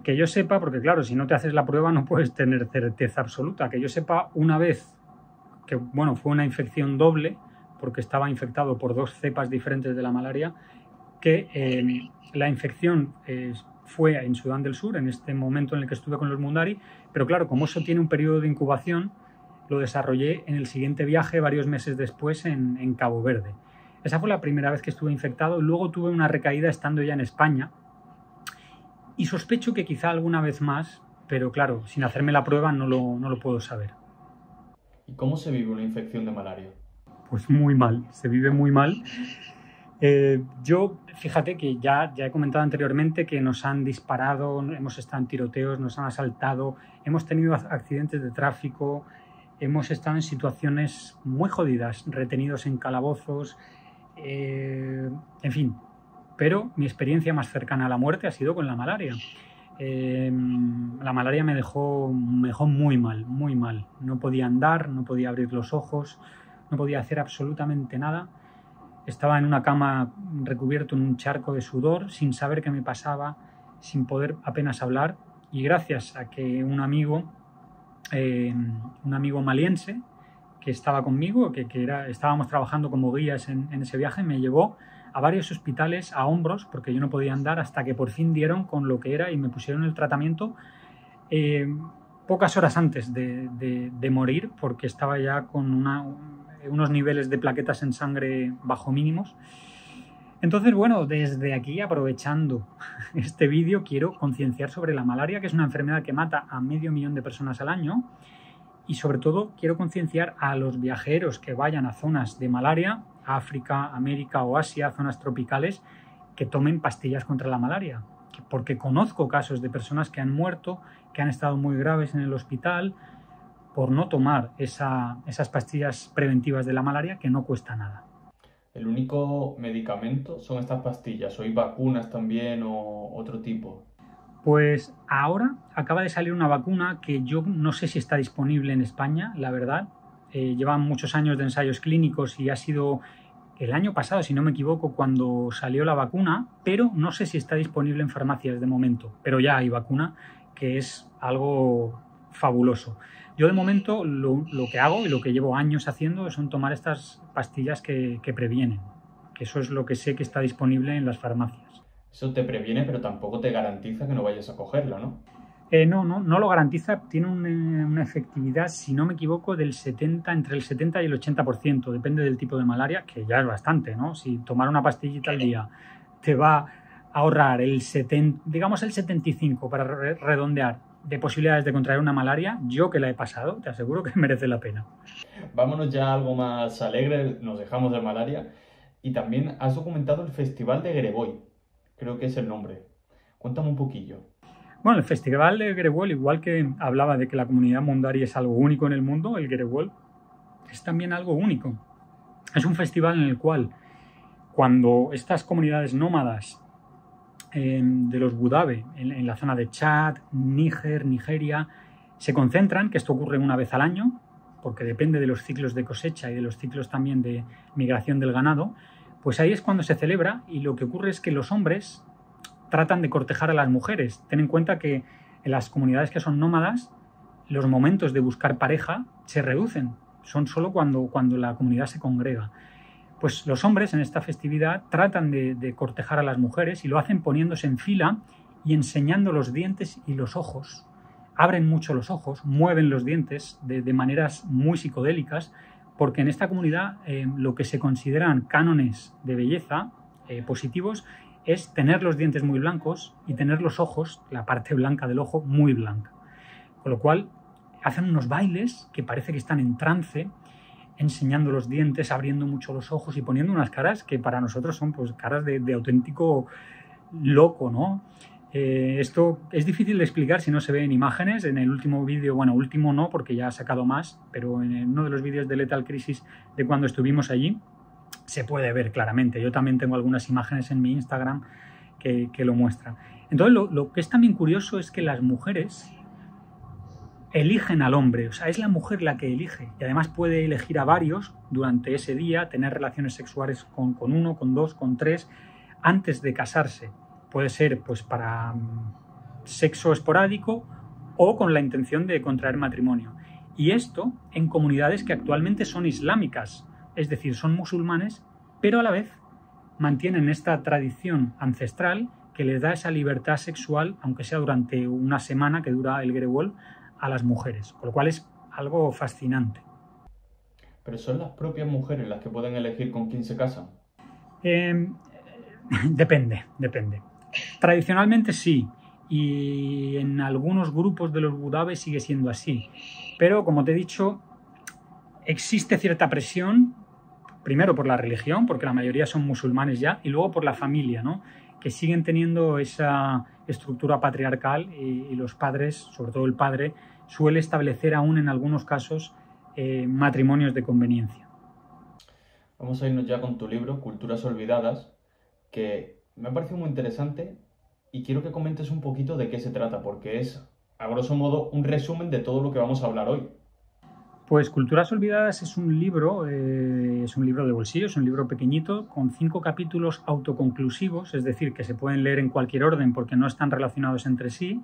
que yo sepa, porque claro, si no te haces la prueba no puedes tener certeza absoluta. Que yo sepa, una vez, que bueno, fue una infección doble, porque estaba infectado por 2 cepas diferentes de la malaria, que la infección fue en Sudán del Sur, en este momento en el que estuve con los Mundari, pero claro, como eso tiene un periodo de incubación, lo desarrollé en el siguiente viaje, varios meses después, en Cabo Verde. Esa fue la primera vez que estuve infectado. Luego tuve una recaída estando ya en España, y sospecho que quizá alguna vez más, pero claro, sin hacerme la prueba no lo puedo saber. ¿Y cómo se vive una infección de malaria? Pues muy mal, se vive muy mal. Yo, fíjate que ya he comentado anteriormente que nos han disparado, hemos estado en tiroteos, nos han asaltado, hemos tenido accidentes de tráfico, hemos estado en situaciones muy jodidas, retenidos en calabozos, en fin. Pero mi experiencia más cercana a la muerte ha sido con la malaria. La malaria me dejó muy mal, muy mal. No podía andar, no podía abrir los ojos, no podía hacer absolutamente nada. Estaba en una cama recubierto en un charco de sudor, sin saber qué me pasaba, sin poder apenas hablar. Y gracias a que un amigo maliense que estaba conmigo, estábamos trabajando como guías en ese viaje, me llevó a varios hospitales a hombros, porque yo no podía andar, hasta que por fin dieron con lo que era y me pusieron el tratamiento pocas horas antes de morir, porque estaba ya con unos niveles de plaquetas en sangre bajo mínimos. Entonces, bueno, desde aquí, aprovechando este vídeo, quiero concienciar sobre la malaria, que es una enfermedad que mata a 500.000 de personas al año, y sobre todo quiero concienciar a los viajeros que vayan a zonas de malaria, África, América o Asia, zonas tropicales, que tomen pastillas contra la malaria, porque conozco casos de personas que han muerto, que han estado muy graves en el hospital, por no tomar esas pastillas preventivas de la malaria, que no cuesta nada. ¿El único medicamento son estas pastillas? ¿O hay vacunas también o otro tipo? Pues ahora acaba de salir una vacuna que yo no sé si está disponible en España, la verdad. Llevan muchos años de ensayos clínicos y ha sido el año pasado, si no me equivoco, cuando salió la vacuna, pero no sé si está disponible en farmacias de momento. Pero ya hay vacuna, que es algo fabuloso. Yo de momento lo que hago y lo que llevo años haciendo son tomar estas pastillas que previenen, que eso es lo que sé que está disponible en las farmacias. Eso te previene, pero tampoco te garantiza que no vayas a cogerla, ¿no? No lo garantiza, tiene una efectividad, si no me equivoco, entre el 70 y el 80%, depende del tipo de malaria, que ya es bastante, ¿no? Si tomar una pastillita al día te va a ahorrar digamos el 75, para redondear, de posibilidades de contraer una malaria, yo que la he pasado, te aseguro que merece la pena. Vámonos ya a algo más alegre, nos dejamos de malaria. Y también has documentado el Festival de Greboy, creo que es el nombre. Cuéntame un poquillo. Bueno, el Festival de Greboy, igual que hablaba de que la comunidad mundari es algo único en el mundo, el Greboy es también algo único. Es un festival en el cual, cuando estas comunidades nómadas de los Budabe, en la zona de Chad, Níger, Nigeria, se concentran, que esto ocurre una vez al año, porque depende de los ciclos de cosecha y de los ciclos también de migración del ganado, pues ahí es cuando se celebra, y lo que ocurre es que los hombres tratan de cortejar a las mujeres. Ten en cuenta que en las comunidades que son nómadas, los momentos de buscar pareja se reducen, son solo cuando la comunidad se congrega. Pues los hombres en esta festividad tratan de cortejar a las mujeres, y lo hacen poniéndose en fila y enseñando los dientes y los ojos. Abren mucho los ojos, mueven los dientes de maneras muy psicodélicas, porque en esta comunidad lo que se consideran cánones de belleza positivos es tener los dientes muy blancos y tener los ojos, la parte blanca del ojo, muy blanca. Con lo cual hacen unos bailes que parece que están en trance, enseñando los dientes, abriendo mucho los ojos y poniendo unas caras que para nosotros son pues caras de auténtico loco, ¿no? Esto es difícil de explicar si no se ve en imágenes. En el último vídeo, bueno, último no, porque ya ha sacado más, pero en uno de los vídeos de Lethal Crisis de cuando estuvimos allí, se puede ver claramente. Yo también tengo algunas imágenes en mi Instagram que lo muestran. Entonces, lo que es también curioso es que las mujeres eligen al hombre, o sea, es la mujer la que elige, y además puede elegir a varios durante ese día, tener relaciones sexuales con uno, con dos, con tres, antes de casarse. Puede ser pues para sexo esporádico o con la intención de contraer matrimonio. Y esto en comunidades que actualmente son islámicas, es decir, son musulmanes, pero a la vez mantienen esta tradición ancestral que les da esa libertad sexual, aunque sea durante una semana que dura el Grewol, a las mujeres, con lo cual es algo fascinante. ¿Pero son las propias mujeres las que pueden elegir con quién se casan? Depende. Tradicionalmente sí, y en algunos grupos de los budabes sigue siendo así. Pero, como te he dicho, existe cierta presión, primero por la religión, porque la mayoría son musulmanes ya, y luego por la familia, ¿no? Que siguen teniendo esa estructura patriarcal y los padres, sobre todo el padre, suele establecer aún en algunos casos matrimonios de conveniencia. Vamos a irnos ya con tu libro, Culturas Olvidadas, que me ha parecido muy interesante y quiero que comentes un poquito de qué se trata, porque es, a grosso modo, un resumen de todo lo que vamos a hablar hoy. Pues Culturas Olvidadas es un libro de bolsillo, es un libro pequeñito con 5 capítulos autoconclusivos, es decir, que se pueden leer en cualquier orden porque no están relacionados entre sí.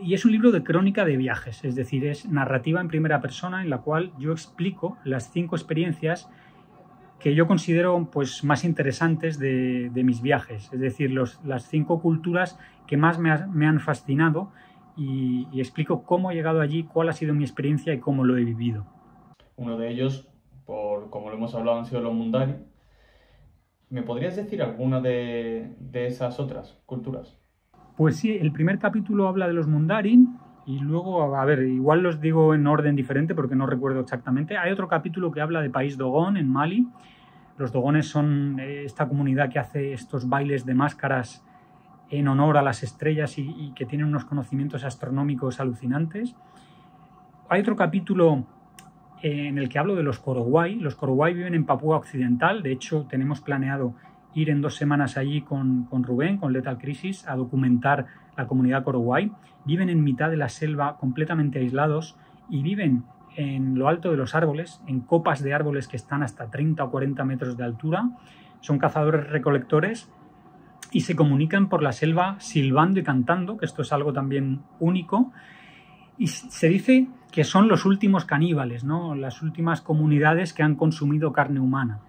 Y es un libro de crónica de viajes, es decir, es narrativa en primera persona en la cual yo explico las 5 experiencias que yo considero pues, más interesantes de mis viajes, es decir, las 5 culturas que más me han fascinado y explico cómo he llegado allí, cuál ha sido mi experiencia y cómo lo he vivido. Uno de ellos, como lo hemos hablado, han sido los Mundari. ¿Me podrías decir alguna de esas otras culturas? Pues sí, el primer capítulo habla de los Mundarin y luego, a ver, igual los digo en orden diferente porque no recuerdo exactamente. Hay otro capítulo que habla de País Dogon, en Mali. Los dogones son esta comunidad que hace estos bailes de máscaras en honor a las estrellas y que tienen unos conocimientos astronómicos alucinantes. Hay otro capítulo en el que hablo de los Korowai. Los Korowai viven en Papúa Occidental. De hecho, tenemos planeado ir en 2 semanas allí con Rubén, con Lethal Crisis, a documentar la comunidad Korowai. Viven en mitad de la selva, completamente aislados, y viven en lo alto de los árboles, en copas de árboles que están hasta 30 o 40 metros de altura. Son cazadores-recolectores y se comunican por la selva silbando y cantando, que esto es algo también único. Y se dice que son los últimos caníbales, ¿no? Las últimas comunidades que han consumido carne humana.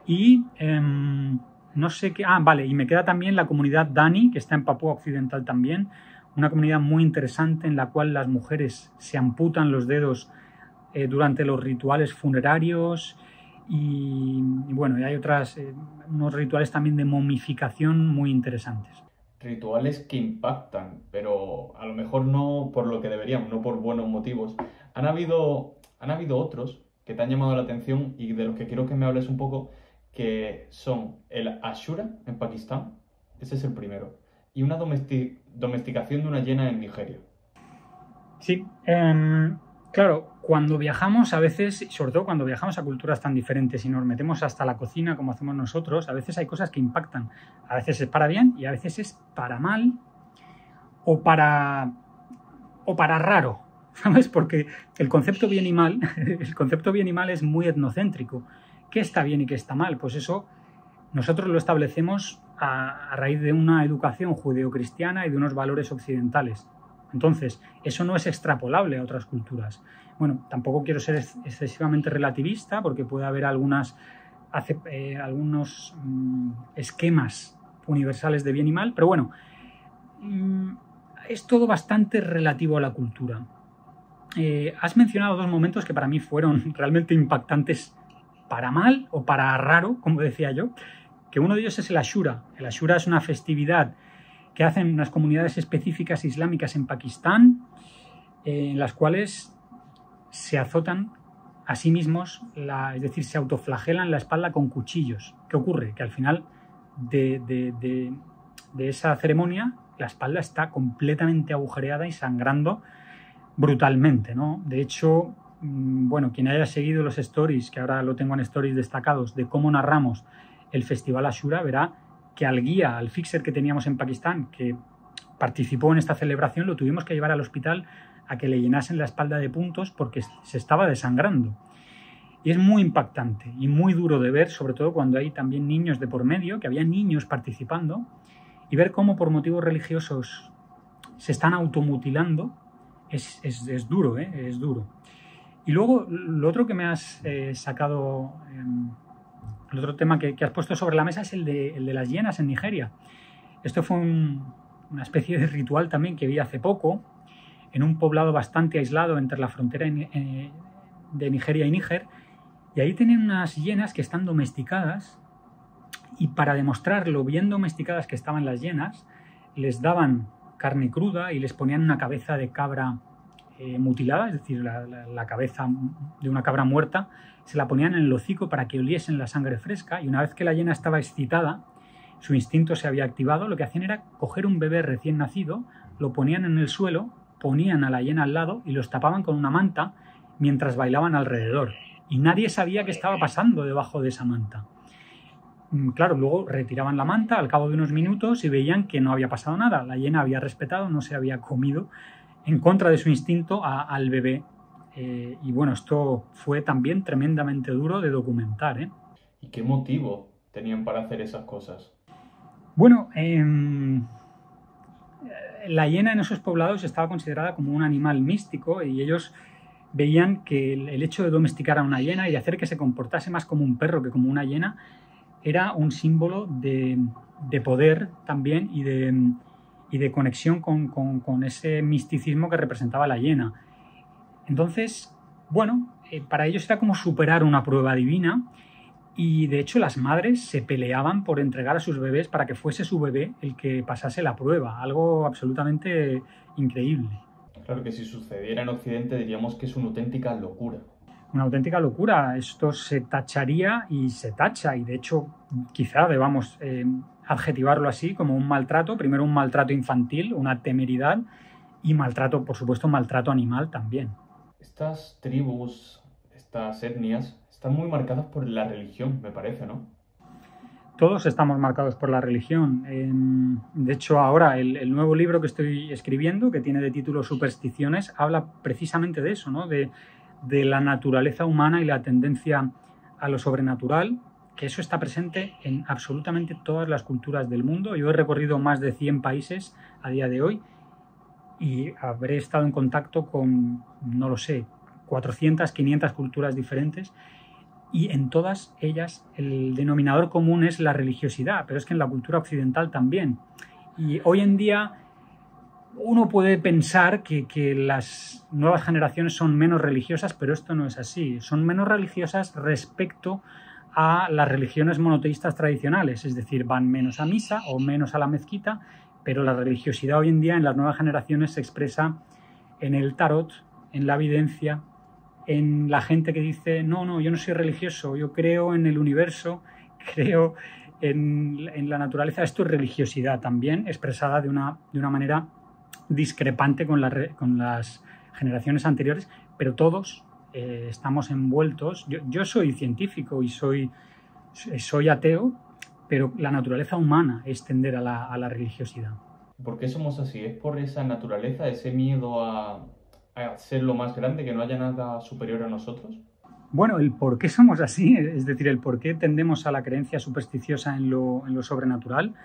Y no sé qué... vale, y me queda también la comunidad Dani, que está en Papúa Occidental también, una comunidad muy interesante en la cual las mujeres se amputan los dedos durante los rituales funerarios y bueno, y hay unos rituales también de momificación muy interesantes. Rituales que impactan, pero a lo mejor no por lo que deberían, no por buenos motivos. Han habido otros que te han llamado la atención y de los que quiero que me hables un poco, que son el Ashura en Pakistán, ese es el primero, y una domesticación de una hiena en Nigeria. Sí, claro, cuando viajamos a veces, sobre todo cuando viajamos a culturas tan diferentes y nos metemos hasta la cocina como hacemos nosotros, a veces hay cosas que impactan. A veces es para bien y a veces es para mal o para raro, ¿sabes? Porque el concepto bien y mal es muy etnocéntrico. ¿Qué está bien y qué está mal? Pues eso nosotros lo establecemos a raíz de una educación judeocristiana y de unos valores occidentales. Entonces, eso no es extrapolable a otras culturas. Bueno, tampoco quiero ser excesivamente relativista porque puede haber algunos esquemas universales de bien y mal, pero bueno, es todo bastante relativo a la cultura. Has mencionado 2 momentos que para mí fueron realmente impactantes para mal o para raro, como decía yo, que uno de ellos es el Ashura. El Ashura es una festividad que hacen unas comunidades específicas islámicas en Pakistán, en las cuales se azotan a sí mismos, es decir, se autoflagelan la espalda con cuchillos. ¿Qué ocurre? Que al final de esa ceremonia la espalda está completamente agujereada y sangrando brutalmente, ¿no? De hecho, bueno, quien haya seguido los stories, que ahora lo tengo en stories destacados, de cómo narramos el Festival Ashura, verá que al fixer que teníamos en Pakistán, que participó en esta celebración, lo tuvimos que llevar al hospital a que le llenasen la espalda de puntos porque se estaba desangrando. Y es muy impactante y muy duro de ver, sobre todo cuando hay también niños de por medio, que había niños participando, y ver cómo por motivos religiosos se están automutilando, es duro, es duro. Y luego, lo otro que me has sacado... El otro tema que has puesto sobre la mesa es el de las hienas en Nigeria. Esto fue una especie de ritual también que vi hace poco en un poblado bastante aislado entre la frontera de Nigeria y Níger. Y ahí tienen unas hienas que están domesticadas y para demostrar lo bien domesticadas que estaban las hienas, les daban carne cruda y les ponían una cabeza de cabra mutilada, es decir, la cabeza de una cabra muerta, se la ponían en el hocico para que oliesen la sangre fresca, y una vez que la hiena estaba excitada, su instinto se había activado, lo que hacían era coger un bebé recién nacido, lo ponían en el suelo, ponían a la hiena al lado y los tapaban con una manta mientras bailaban alrededor. Y nadie sabía qué estaba pasando debajo de esa manta. Claro, luego retiraban la manta al cabo de unos minutos y veían que no había pasado nada. La hiena había respetado, no se había comido en contra de su instinto al bebé. Y bueno, esto fue también tremendamente duro de documentar, ¿eh? ¿Y qué motivo tenían para hacer esas cosas? Bueno, la hiena en esos poblados estaba considerada como un animal místico y ellos veían que el hecho de domesticar a una hiena y de hacer que se comportase más como un perro que como una hiena era un símbolo de poder también y de conexión con ese misticismo que representaba la hiena. Entonces, bueno, para ellos era como superar una prueba divina, y de hecho las madres se peleaban por entregar a sus bebés para que fuese su bebé el que pasase la prueba, algo absolutamente increíble. Claro que si sucediera en Occidente diríamos que es una auténtica locura. Una auténtica locura. Esto se tacharía y se tacha, y de hecho quizá debamos adjetivarlo así como un maltrato. Primero un maltrato infantil, una temeridad, y maltrato, por supuesto, maltrato animal también. Estas tribus, estas etnias, están muy marcadas por la religión, me parece, ¿no? Todos estamos marcados por la religión. De hecho, ahora el nuevo libro que estoy escribiendo, que tiene de título Supersticiones, habla precisamente de eso, ¿no? De la naturaleza humana y la tendencia a lo sobrenatural, que eso está presente en absolutamente todas las culturas del mundo. Yo he recorrido más de 100 países a día de hoy y habré estado en contacto con, no lo sé, 400, 500 culturas diferentes, y en todas ellas el denominador común es la religiosidad, pero es que en la cultura occidental también. Y hoy en día uno puede pensar que las nuevas generaciones son menos religiosas, pero esto no es así. Son menos religiosas respecto a las religiones monoteístas tradicionales, es decir, van menos a misa o menos a la mezquita, pero la religiosidad hoy en día en las nuevas generaciones se expresa en el tarot, en la evidencia, en la gente que dice, no, yo no soy religioso, yo creo en el universo, creo en la naturaleza. Esto es religiosidad también, expresada de una manera discrepante con las generaciones anteriores, pero todos estamos envueltos. Yo soy científico y soy ateo, pero la naturaleza humana es tender a la religiosidad. ¿Por qué somos así? ¿Es por esa naturaleza, ese miedo a ser lo más grande, que no haya nada superior a nosotros? Bueno, el por qué somos así, es decir, el por qué tendemos a la creencia supersticiosa en lo sobrenatural,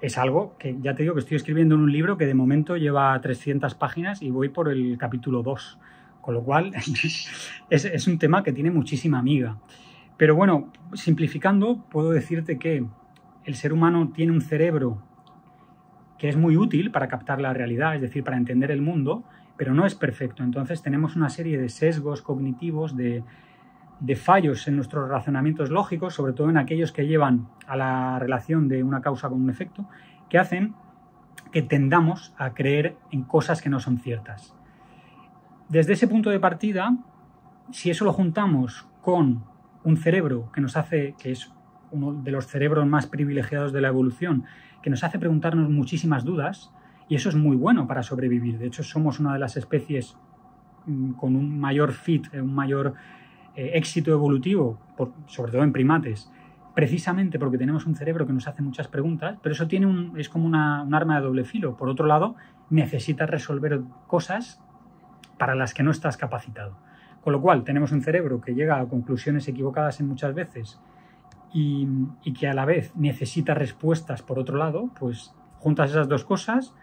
es algo que ya te digo que estoy escribiendo en un libro que de momento lleva 300 páginas y voy por el capítulo 2, con lo cual es un tema que tiene muchísima miga. Pero bueno, simplificando, puedo decirte que el ser humano tiene un cerebro que es muy útil para captar la realidad, es decir, para entender el mundo, pero no es perfecto. Entonces tenemos una serie de sesgos cognitivos, de fallos en nuestros razonamientos lógicos, sobre todo en aquellos que llevan a la relación de una causa con un efecto, que hacen que tendamos a creer en cosas que no son ciertas. Desde ese punto de partida, si eso lo juntamos con un cerebro que nos hace, que es uno de los cerebros más privilegiados de la evolución, que nos hace preguntarnos muchísimas dudas, y eso es muy bueno para sobrevivir. De hecho, somos una de las especies con un mayor un mayor éxito evolutivo, sobre todo en primates, precisamente porque tenemos un cerebro que nos hace muchas preguntas, pero eso es como un arma de doble filo. Por otro lado, necesitas resolver cosas para las que no estás capacitado. Con lo cual, tenemos un cerebro que llega a conclusiones equivocadas en muchas veces y que a la vez necesita respuestas por otro lado. Pues juntas esas dos cosas,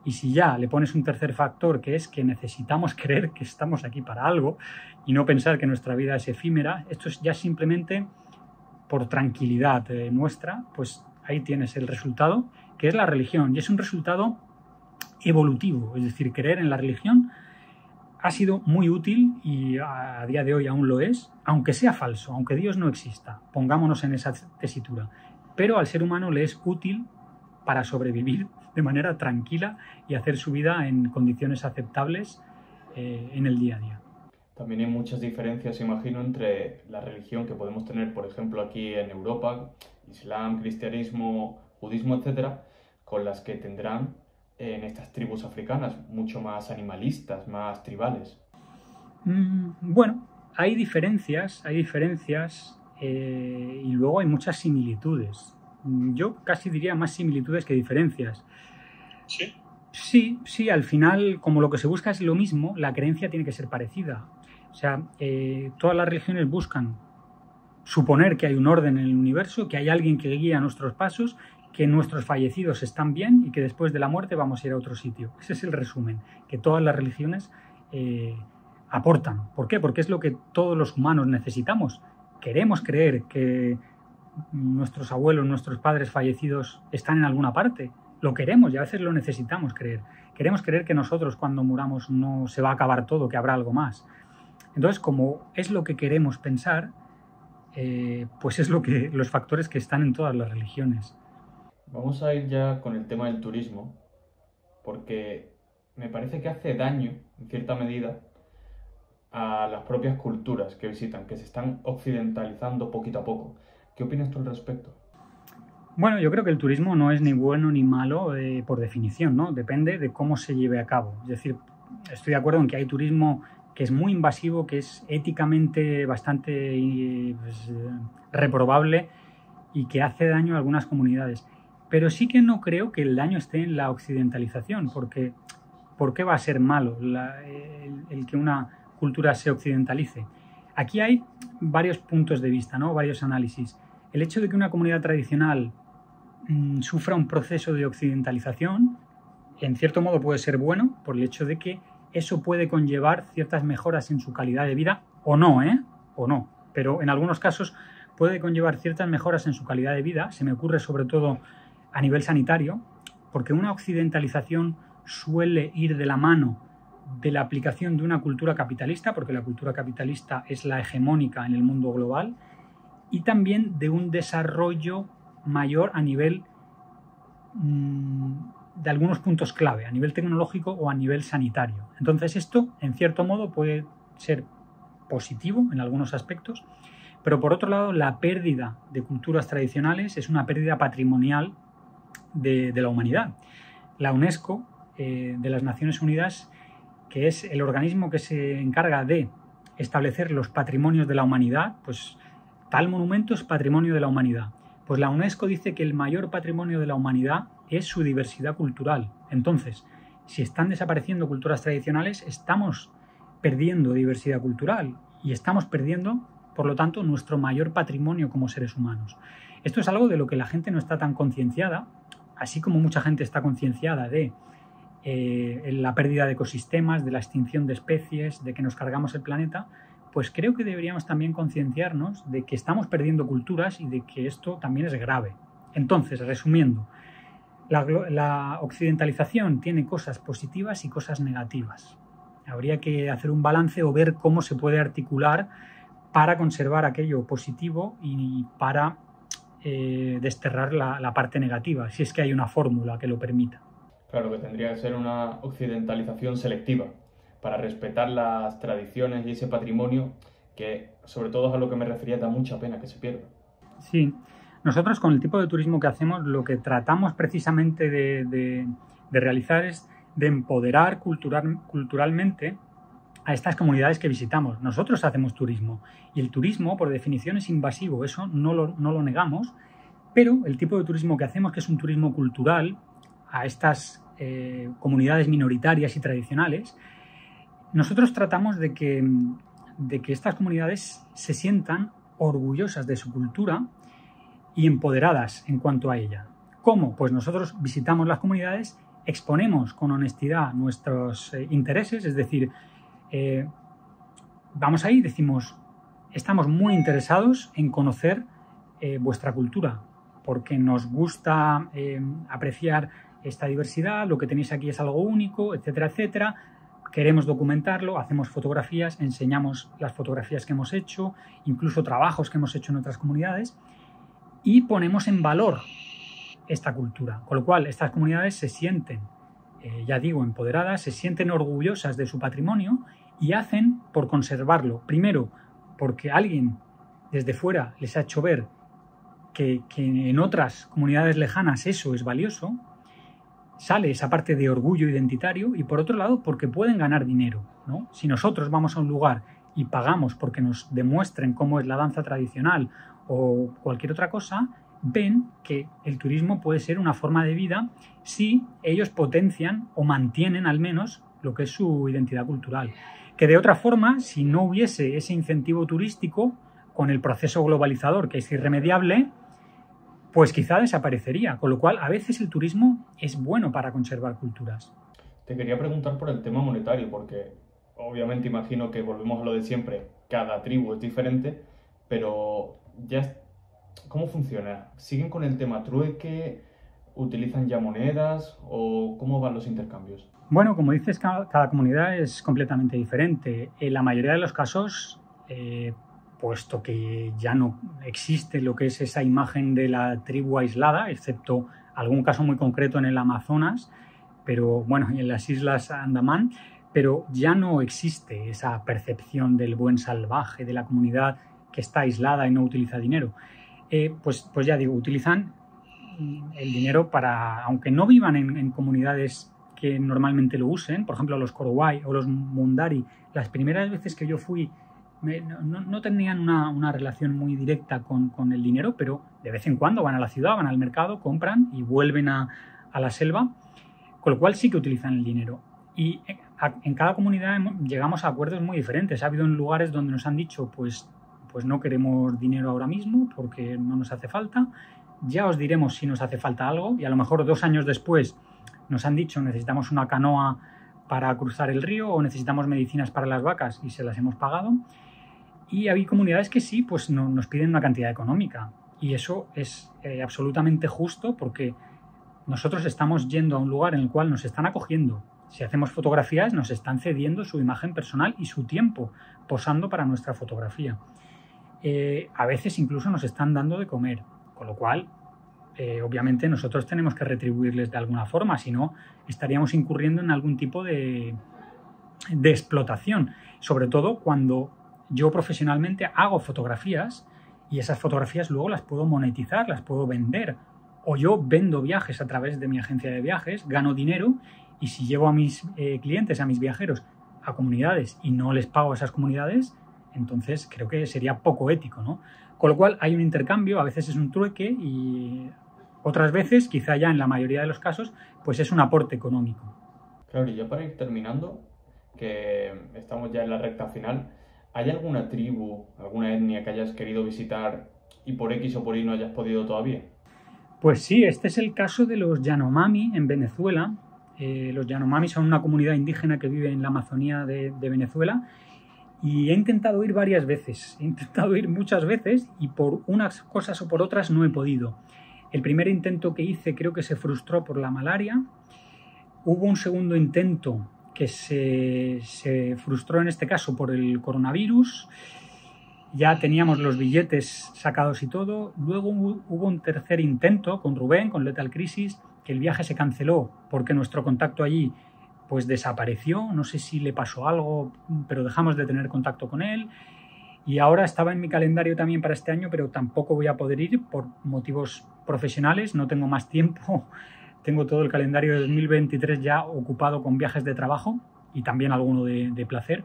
y si ya le pones un tercer factor, que es que necesitamos creer que estamos aquí para algo y no pensar que nuestra vida es efímera, esto es ya simplemente por tranquilidad nuestra, pues ahí tienes el resultado, que es la religión. Y es un resultado evolutivo, es decir, creer en la religión ha sido muy útil y a día de hoy aún lo es, aunque sea falso, aunque Dios no exista, pongámonos en esa tesitura. Pero al ser humano le es útil para sobrevivir de manera tranquila y hacer su vida en condiciones aceptables en el día a día. También hay muchas diferencias, imagino, entre la religión que podemos tener, por ejemplo, aquí en Europa, islam, cristianismo, budismo, etcétera, con las que tendrán en estas tribus africanas, mucho más animalistas, más tribales. Bueno, hay diferencias y luego hay muchas similitudes. Yo casi diría más similitudes que diferencias. ¿Sí? Sí, al final, como lo que se busca es lo mismo, la creencia tiene que ser parecida. O sea, todas las religiones buscan suponer que hay un orden en el universo, que hay alguien que guía nuestros pasos, que nuestros fallecidos están bien y que después de la muerte vamos a ir a otro sitio. Ese es el resumen que todas las religiones aportan. ¿Por qué? Porque es lo que todos los humanos necesitamos. Queremos creer que nuestros abuelos, nuestros padres fallecidos están en alguna parte. Lo queremos y a veces lo necesitamos creer. Queremos creer que nosotros cuando muramos no se va a acabar todo, que habrá algo más. Entonces, como es lo que queremos pensar, pues es los factores que están en todas las religiones. Vamos a ir ya con el tema del turismo, porque me parece que hace daño, en cierta medida, a las propias culturas que visitan, que se están occidentalizando poquito a poco. ¿Qué opinas tú al respecto? Bueno, yo creo que el turismo no es ni bueno ni malo por definición, ¿no? Depende de cómo se lleve a cabo. Es decir, estoy de acuerdo en que hay turismo que es muy invasivo, que es éticamente bastante reprobable y que hace daño a algunas comunidades. Pero sí que no creo que el daño esté en la occidentalización, porque ¿por qué va a ser malo el que una cultura se occidentalice? Aquí hay varios puntos de vista, ¿no? Varios análisis. El hecho de que una comunidad tradicional sufra un proceso de occidentalización, en cierto modo puede ser bueno, por el hecho de que eso puede conllevar ciertas mejoras en su calidad de vida, o no, o no, pero en algunos casos puede conllevar ciertas mejoras en su calidad de vida. Se me ocurre sobre todo a nivel sanitario, porque una occidentalización suele ir de la mano de la aplicación de una cultura capitalista, porque la cultura capitalista es la hegemónica en el mundo global, y también de un desarrollo mayor a nivel de algunos puntos clave, a nivel tecnológico o a nivel sanitario. Entonces esto, en cierto modo, puede ser positivo en algunos aspectos, pero por otro lado, la pérdida de culturas tradicionales es una pérdida patrimonial de la humanidad. La UNESCO, de las Naciones Unidas, que es el organismo que se encarga de establecer los patrimonios de la humanidad, pues tal monumento es patrimonio de la humanidad. Pues la UNESCO dice que el mayor patrimonio de la humanidad es su diversidad cultural. Entonces, si están desapareciendo culturas tradicionales, estamos perdiendo diversidad cultural y estamos perdiendo, por lo tanto, nuestro mayor patrimonio como seres humanos. Esto es algo de lo que la gente no está tan concienciada, así como mucha gente está concienciada de la pérdida de ecosistemas, de la extinción de especies, de que nos cargamos el planeta. Pues creo que deberíamos también concienciarnos de que estamos perdiendo culturas y de que esto también es grave. Entonces, resumiendo, la occidentalización tiene cosas positivas y cosas negativas. Habría que hacer un balance o ver cómo se puede articular para conservar aquello positivo y para desterrar la parte negativa, si es que hay una fórmula que lo permita. Claro, que tendría que ser una occidentalización selectiva, para respetar las tradiciones y ese patrimonio que, sobre todo es a lo que me refería, da mucha pena que se pierda. Sí, nosotros con el tipo de turismo que hacemos, lo que tratamos precisamente de realizar es de empoderar culturalmente a estas comunidades que visitamos. Nosotros hacemos turismo y el turismo, por definición, es invasivo, eso no lo negamos, pero el tipo de turismo que hacemos, que es un turismo cultural a estas comunidades minoritarias y tradicionales, nosotros tratamos de que estas comunidades se sientan orgullosas de su cultura y empoderadas en cuanto a ella. ¿Cómo? Pues nosotros visitamos las comunidades, exponemos con honestidad nuestros intereses, es decir, vamos ahí y decimos, estamos muy interesados en conocer vuestra cultura, porque nos gusta apreciar esta diversidad, lo que tenéis aquí es algo único, etcétera, etcétera. Queremos documentarlo, hacemos fotografías, enseñamos las fotografías que hemos hecho, incluso trabajos que hemos hecho en otras comunidades, y ponemos en valor esta cultura. Con lo cual, estas comunidades se sienten, ya digo, empoderadas, se sienten orgullosas de su patrimonio y hacen por conservarlo. Primero, porque alguien desde fuera les ha hecho ver que en otras comunidades lejanas eso es valioso, sale esa parte de orgullo identitario, y por otro lado porque pueden ganar dinero, ¿no? Si nosotros vamos a un lugar y pagamos porque nos demuestren cómo es la danza tradicional o cualquier otra cosa, ven que el turismo puede ser una forma de vida si ellos potencian o mantienen al menos lo que es su identidad cultural. Que de otra forma, si no hubiese ese incentivo turístico, con el proceso globalizador que es irremediable, pues quizá desaparecería. Con lo cual, a veces el turismo es bueno para conservar culturas. Te quería preguntar por el tema monetario, porque obviamente imagino que volvemos a lo de siempre, cada tribu es diferente, pero ya, ¿cómo funciona? ¿Siguen con el tema trueque? ¿Utilizan ya monedas? ¿O cómo van los intercambios? Bueno, como dices, cada comunidad es completamente diferente. En la mayoría de los casos, puesto que ya no existe lo que es esa imagen de la tribu aislada, excepto algún caso muy concreto en el Amazonas, pero bueno, y en las Islas Andamán, pero ya no existe esa percepción del buen salvaje, de la comunidad que está aislada y no utiliza dinero. Pues ya digo, utilizan el dinero para, aunque no vivan en comunidades que normalmente lo usen, por ejemplo los Korowai o los Mundari, las primeras veces que yo fui no tenían una relación muy directa con el dinero, pero de vez en cuando van a la ciudad, van al mercado, compran y vuelven a la selva, con lo cual sí que utilizan el dinero. Y en cada comunidad llegamos a acuerdos muy diferentes. Ha habido lugares donde nos han dicho, pues no queremos dinero ahora mismo porque no nos hace falta, ya os diremos si nos hace falta algo, y a lo mejor 2 años después nos han dicho necesitamos una canoa para cruzar el río o necesitamos medicinas para las vacas y se las hemos pagado. Y hay comunidades que sí, pues nos piden una cantidad económica, y eso es absolutamente justo porque nosotros estamos yendo a un lugar en el cual nos están acogiendo. Si hacemos fotografías nos están cediendo su imagen personal y su tiempo posando para nuestra fotografía. A veces incluso nos están dando de comer, con lo cual obviamente nosotros tenemos que retribuirles de alguna forma, si no estaríamos incurriendo en algún tipo de explotación, sobre todo cuando yo profesionalmente hago fotografías y esas fotografías luego las puedo monetizar, las puedo vender, o yo vendo viajes a través de mi agencia de viajes, gano dinero, y si llevo a mis clientes, a mis viajeros, a comunidades y no les pago a esas comunidades, entonces creo que sería poco ético, ¿no? Con lo cual hay un intercambio, a veces es un trueque y otras veces, quizá ya en la mayoría de los casos, pues es un aporte económico. Claro, y ya para ir terminando, que estamos ya en la recta final, ¿hay alguna tribu, alguna etnia que hayas querido visitar y por X o por Y no hayas podido todavía? Pues sí, este es el caso de los Yanomami en Venezuela. Los Yanomami son una comunidad indígena que vive en la Amazonía de Venezuela, y he intentado ir varias veces, he intentado ir muchas veces y por unas cosas o por otras no he podido. El primer intento que hice creo que se frustró por la malaria. Hubo un segundo intento que se frustró en este caso por el coronavirus. Ya teníamos los billetes sacados y todo. Luego hubo un tercer intento con Rubén, con Lethal Crisis, que el viaje se canceló porque nuestro contacto allí pues desapareció. No sé si le pasó algo, pero dejamos de tener contacto con él. Y ahora estaba en mi calendario también para este año, pero tampoco voy a poder ir por motivos profesionales. No tengo más tiempo. Tengo todo el calendario de 2023 ya ocupado con viajes de trabajo y también alguno de placer.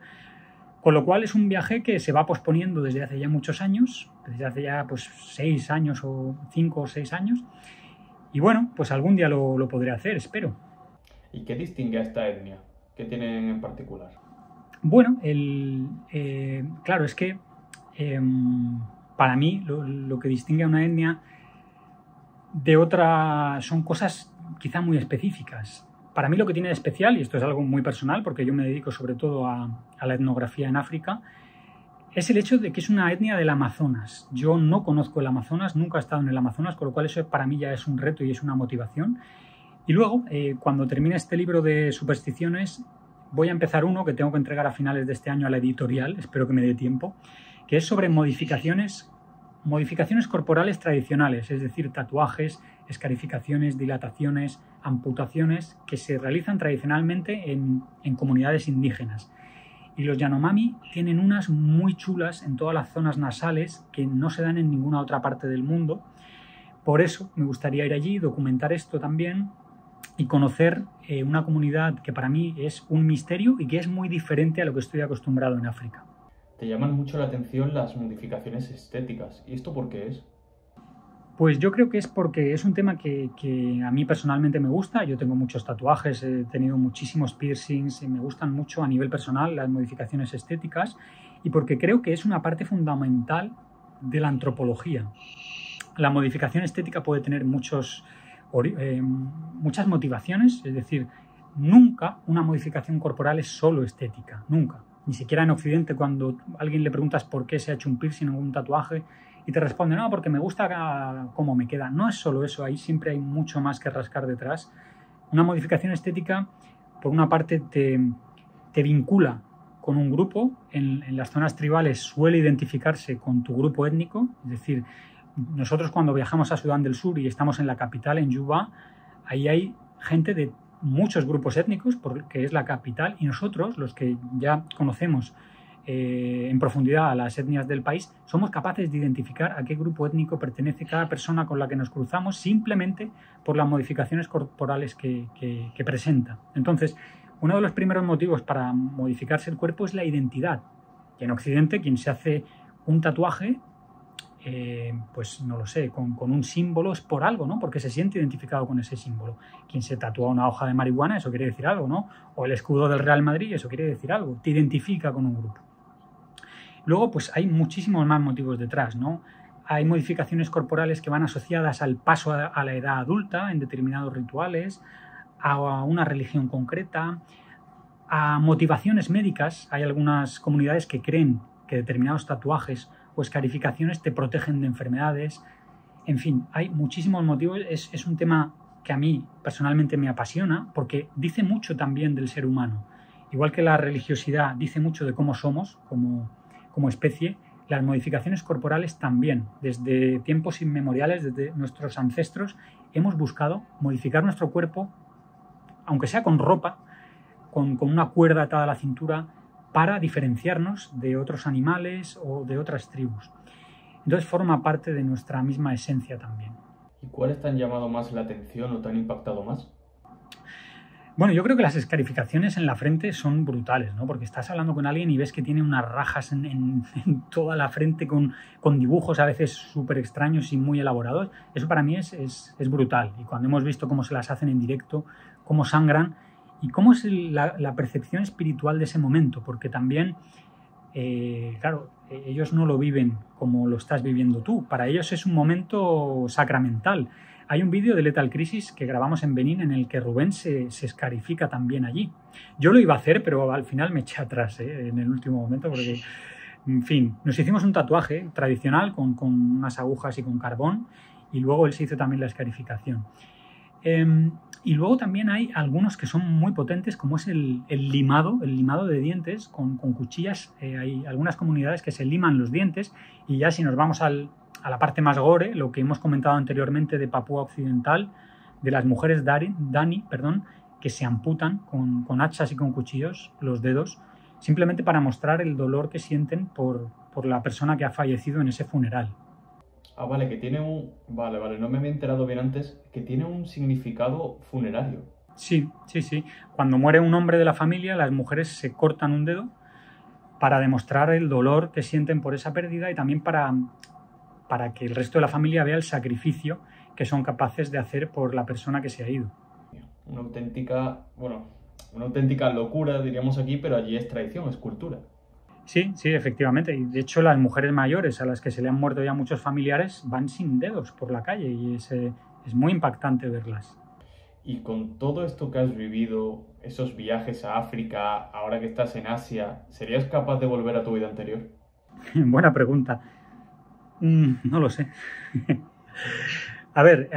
Con lo cual es un viaje que se va posponiendo desde hace ya muchos años, desde hace ya pues 6 años o 5 o 6 años. Y bueno, pues algún día lo podré hacer, espero. ¿Y qué distingue a esta etnia? ¿Qué tienen en particular? Bueno, claro, es que para mí lo que distingue a una etnia de otra son cosas quizá muy específicas. Para mí lo que tiene de especial, y esto es algo muy personal porque yo me dedico sobre todo a la etnografía en África, es el hecho de que es una etnia del Amazonas. Yo no conozco el Amazonas, nunca he estado en el Amazonas, con lo cual eso para mí ya es un reto y es una motivación. Y luego, cuando termine este libro de supersticiones, voy a empezar uno que tengo que entregar a finales de este año a la editorial, espero que me dé tiempo, que es sobre modificaciones corporales tradicionales, es decir, tatuajes, escarificaciones, dilataciones, amputaciones que se realizan tradicionalmente en comunidades indígenas. Y los Yanomami tienen unas muy chulas en todas las zonas nasales que no se dan en ninguna otra parte del mundo. Por eso me gustaría ir allí, documentar esto también y conocer una comunidad que para mí es un misterio y que es muy diferente a lo que estoy acostumbrado en África. Te llaman mucho la atención las modificaciones estéticas. ¿Y esto por qué es? Pues yo creo que es porque es un tema que a mí personalmente me gusta. Yo tengo muchos tatuajes, he tenido muchísimos piercings y me gustan mucho a nivel personal las modificaciones estéticas y porque creo que es una parte fundamental de la antropología. La modificación estética puede tener muchas motivaciones, es decir, nunca una modificación corporal es solo estética, nunca. Ni siquiera en Occidente, cuando a alguien le preguntas por qué se ha hecho un piercing o un tatuaje y te responde, no, porque me gusta cómo me queda. No es solo eso, ahí siempre hay mucho más que rascar detrás. Una modificación estética, por una parte, te vincula con un grupo. En las zonas tribales suele identificarse con tu grupo étnico, es decir, nosotros cuando viajamos a Sudán del Sur y estamos en la capital, en Juba, ahí hay gente de muchos grupos étnicos, porque es la capital, y nosotros, los que ya conocemos en profundidad a las etnias del país, somos capaces de identificar a qué grupo étnico pertenece cada persona con la que nos cruzamos simplemente por las modificaciones corporales que presenta. Entonces, uno de los primeros motivos para modificarse el cuerpo es la identidad. Y en Occidente, quien se hace un tatuaje, pues no lo sé, con un símbolo es por algo, ¿no? Porque se siente identificado con ese símbolo. Quien se tatúa una hoja de marihuana, eso quiere decir algo, ¿no? O el escudo del Real Madrid, eso quiere decir algo. Te identifica con un grupo. Luego, pues hay muchísimos más motivos detrás, ¿no? Hay modificaciones corporales que van asociadas al paso a la edad adulta en determinados rituales, a una religión concreta, a motivaciones médicas. Hay algunas comunidades que creen que determinados tatuajes o escarificaciones te protegen de enfermedades. En fin, hay muchísimos motivos. Es un tema que a mí personalmente me apasiona porque dice mucho también del ser humano. Igual que la religiosidad dice mucho de cómo somos como especie, las modificaciones corporales también. Desde tiempos inmemoriales, desde nuestros ancestros, hemos buscado modificar nuestro cuerpo, aunque sea con ropa, con una cuerda atada a la cintura, para diferenciarnos de otros animales o de otras tribus. Entonces forma parte de nuestra misma esencia también. ¿Y cuáles te han llamado más la atención o te han impactado más? Bueno, yo creo que las escarificaciones en la frente son brutales, ¿no? Porque estás hablando con alguien y ves que tiene unas rajas en toda la frente con dibujos a veces súper extraños y muy elaborados. Eso para mí es brutal. Y cuando hemos visto cómo se las hacen en directo, cómo sangran y cómo es la percepción espiritual de ese momento, porque también, claro, ellos no lo viven como lo estás viviendo tú. Para ellos es un momento sacramental. Hay un vídeo de Lethal Crisis que grabamos en Benín en el que Rubén se escarifica también allí. Yo lo iba a hacer, pero al final me eché atrás en el último momento porque, en fin, nos hicimos un tatuaje tradicional con unas agujas y con carbón y luego él se hizo también la escarificación. Y luego también hay algunos que son muy potentes, como es el limado de dientes con cuchillas. Hay algunas comunidades que se liman los dientes y ya si nos vamos a la parte más gore, lo que hemos comentado anteriormente de Papúa Occidental, de las mujeres Dani, que se amputan con hachas y con cuchillos los dedos, simplemente para mostrar el dolor que sienten por la persona que ha fallecido en ese funeral. Ah, vale, que tiene un... Vale, no me había enterado bien antes, que tiene un significado funerario. Sí. Cuando muere un hombre de la familia, las mujeres se cortan un dedo para demostrar el dolor que sienten por esa pérdida y también para que el resto de la familia vea el sacrificio que son capaces de hacer por la persona que se ha ido. Una auténtica locura, diríamos aquí, pero allí es tradición, es cultura. Sí, efectivamente. Y de hecho las mujeres mayores a las que se le han muerto ya muchos familiares van sin dedos por la calle y es muy impactante verlas. Y con todo esto que has vivido, esos viajes a África, ahora que estás en Asia, ¿serías capaz de volver a tu vida anterior? Buena pregunta. No lo sé. A ver,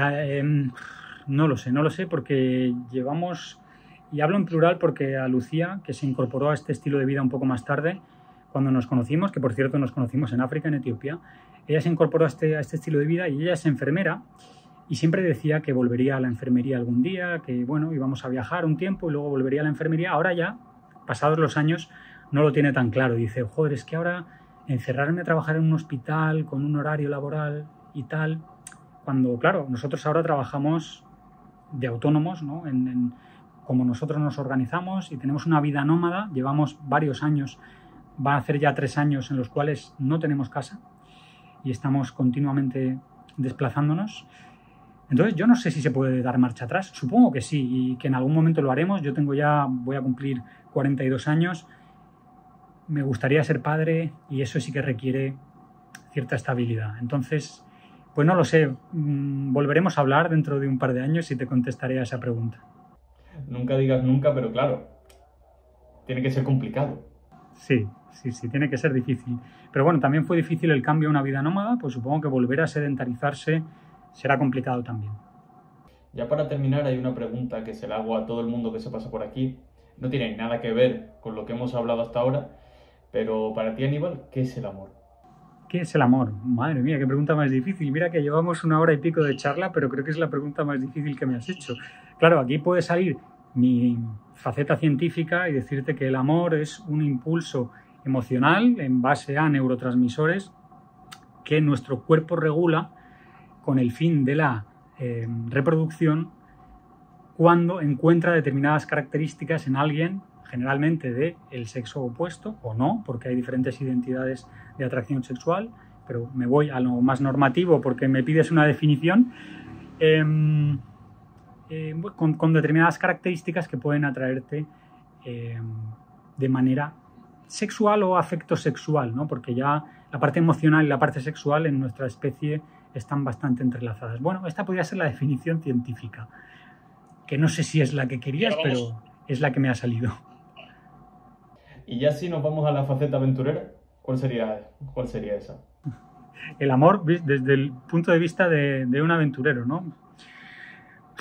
no lo sé porque llevamos, y hablo en plural porque a Lucía, que se incorporó a este estilo de vida un poco más tarde, cuando nos conocimos, que por cierto nos conocimos en África, en Etiopía, ella se incorporó a este estilo de vida y ella es enfermera y siempre decía que volvería a la enfermería algún día, que bueno, íbamos a viajar un tiempo y luego volvería a la enfermería. Ahora ya, pasados los años, no lo tiene tan claro. Dice, joder, es que ahora encerrarme a trabajar en un hospital con un horario laboral y tal, cuando, claro, nosotros ahora trabajamos de autónomos, ¿no? Como nosotros nos organizamos y tenemos una vida nómada, llevamos varios años, va a hacer ya 3 años en los cuales no tenemos casa y estamos continuamente desplazándonos. Entonces yo no sé si se puede dar marcha atrás, supongo que sí y que en algún momento lo haremos. Yo voy a cumplir 42 años, me gustaría ser padre y eso sí que requiere cierta estabilidad. Entonces, pues no lo sé, volveremos a hablar dentro de un par de años y te contestaré a esa pregunta. Nunca digas nunca, pero claro, tiene que ser complicado. Sí, tiene que ser difícil. Pero bueno, también fue difícil el cambio a una vida nómada, pues supongo que volver a sedentarizarse será complicado también. Ya para terminar, hay una pregunta que se la hago a todo el mundo que se pasa por aquí. No tiene nada que ver con lo que hemos hablado hasta ahora, pero para ti, Aníbal, ¿qué es el amor? ¿Qué es el amor? Madre mía, qué pregunta más difícil. Mira que llevamos 1 hora y pico de charla, pero creo que es la pregunta más difícil que me has hecho. Claro, aquí puede salir mi faceta científica y decirte que el amor es un impulso emocional en base a neurotransmisores que nuestro cuerpo regula con el fin de la reproducción cuando encuentra determinadas características en alguien, generalmente del sexo opuesto o no, porque hay diferentes identidades de atracción sexual, pero me voy a lo más normativo porque me pides una definición, con determinadas características que pueden atraerte de manera sexual o afecto sexual, ¿no? Porque ya la parte emocional y la parte sexual en nuestra especie están bastante entrelazadas. Bueno, esta podría ser la definición científica, que no sé si es la que querías, pero es la que me ha salido. Y ya si nos vamos a la faceta aventurera, ¿cuál sería esa? El amor desde el punto de vista de un aventurero, ¿no?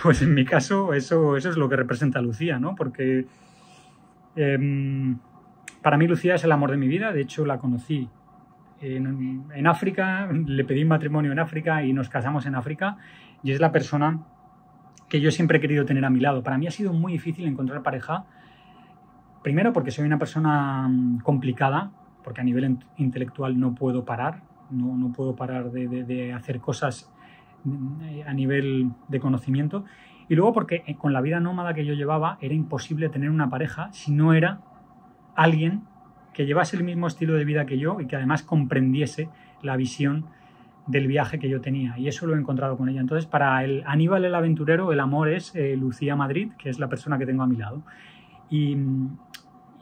Pues en mi caso eso es lo que representa Lucía, ¿no? Porque para mí Lucía es el amor de mi vida. De hecho la conocí en África, le pedí matrimonio en África y nos casamos en África y es la persona que yo siempre he querido tener a mi lado. Para mí ha sido muy difícil encontrar pareja, primero porque soy una persona complicada, porque a nivel intelectual no puedo parar, no puedo parar de hacer cosas a nivel de conocimiento, y luego porque con la vida nómada que yo llevaba era imposible tener una pareja si no era alguien que llevase el mismo estilo de vida que yo y que además comprendiese la visión del viaje que yo tenía, y eso lo he encontrado con ella. Entonces, para el Aníbal el aventurero, el amor es Lucía Madrid, que es la persona que tengo a mi lado. Y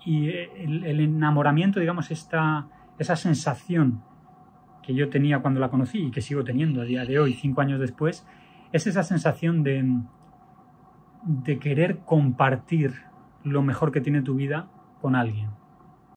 el enamoramiento, digamos, esa sensación que yo tenía cuando la conocí y que sigo teniendo a día de hoy, 5 años después, es esa sensación de querer compartir lo mejor que tiene tu vida con alguien.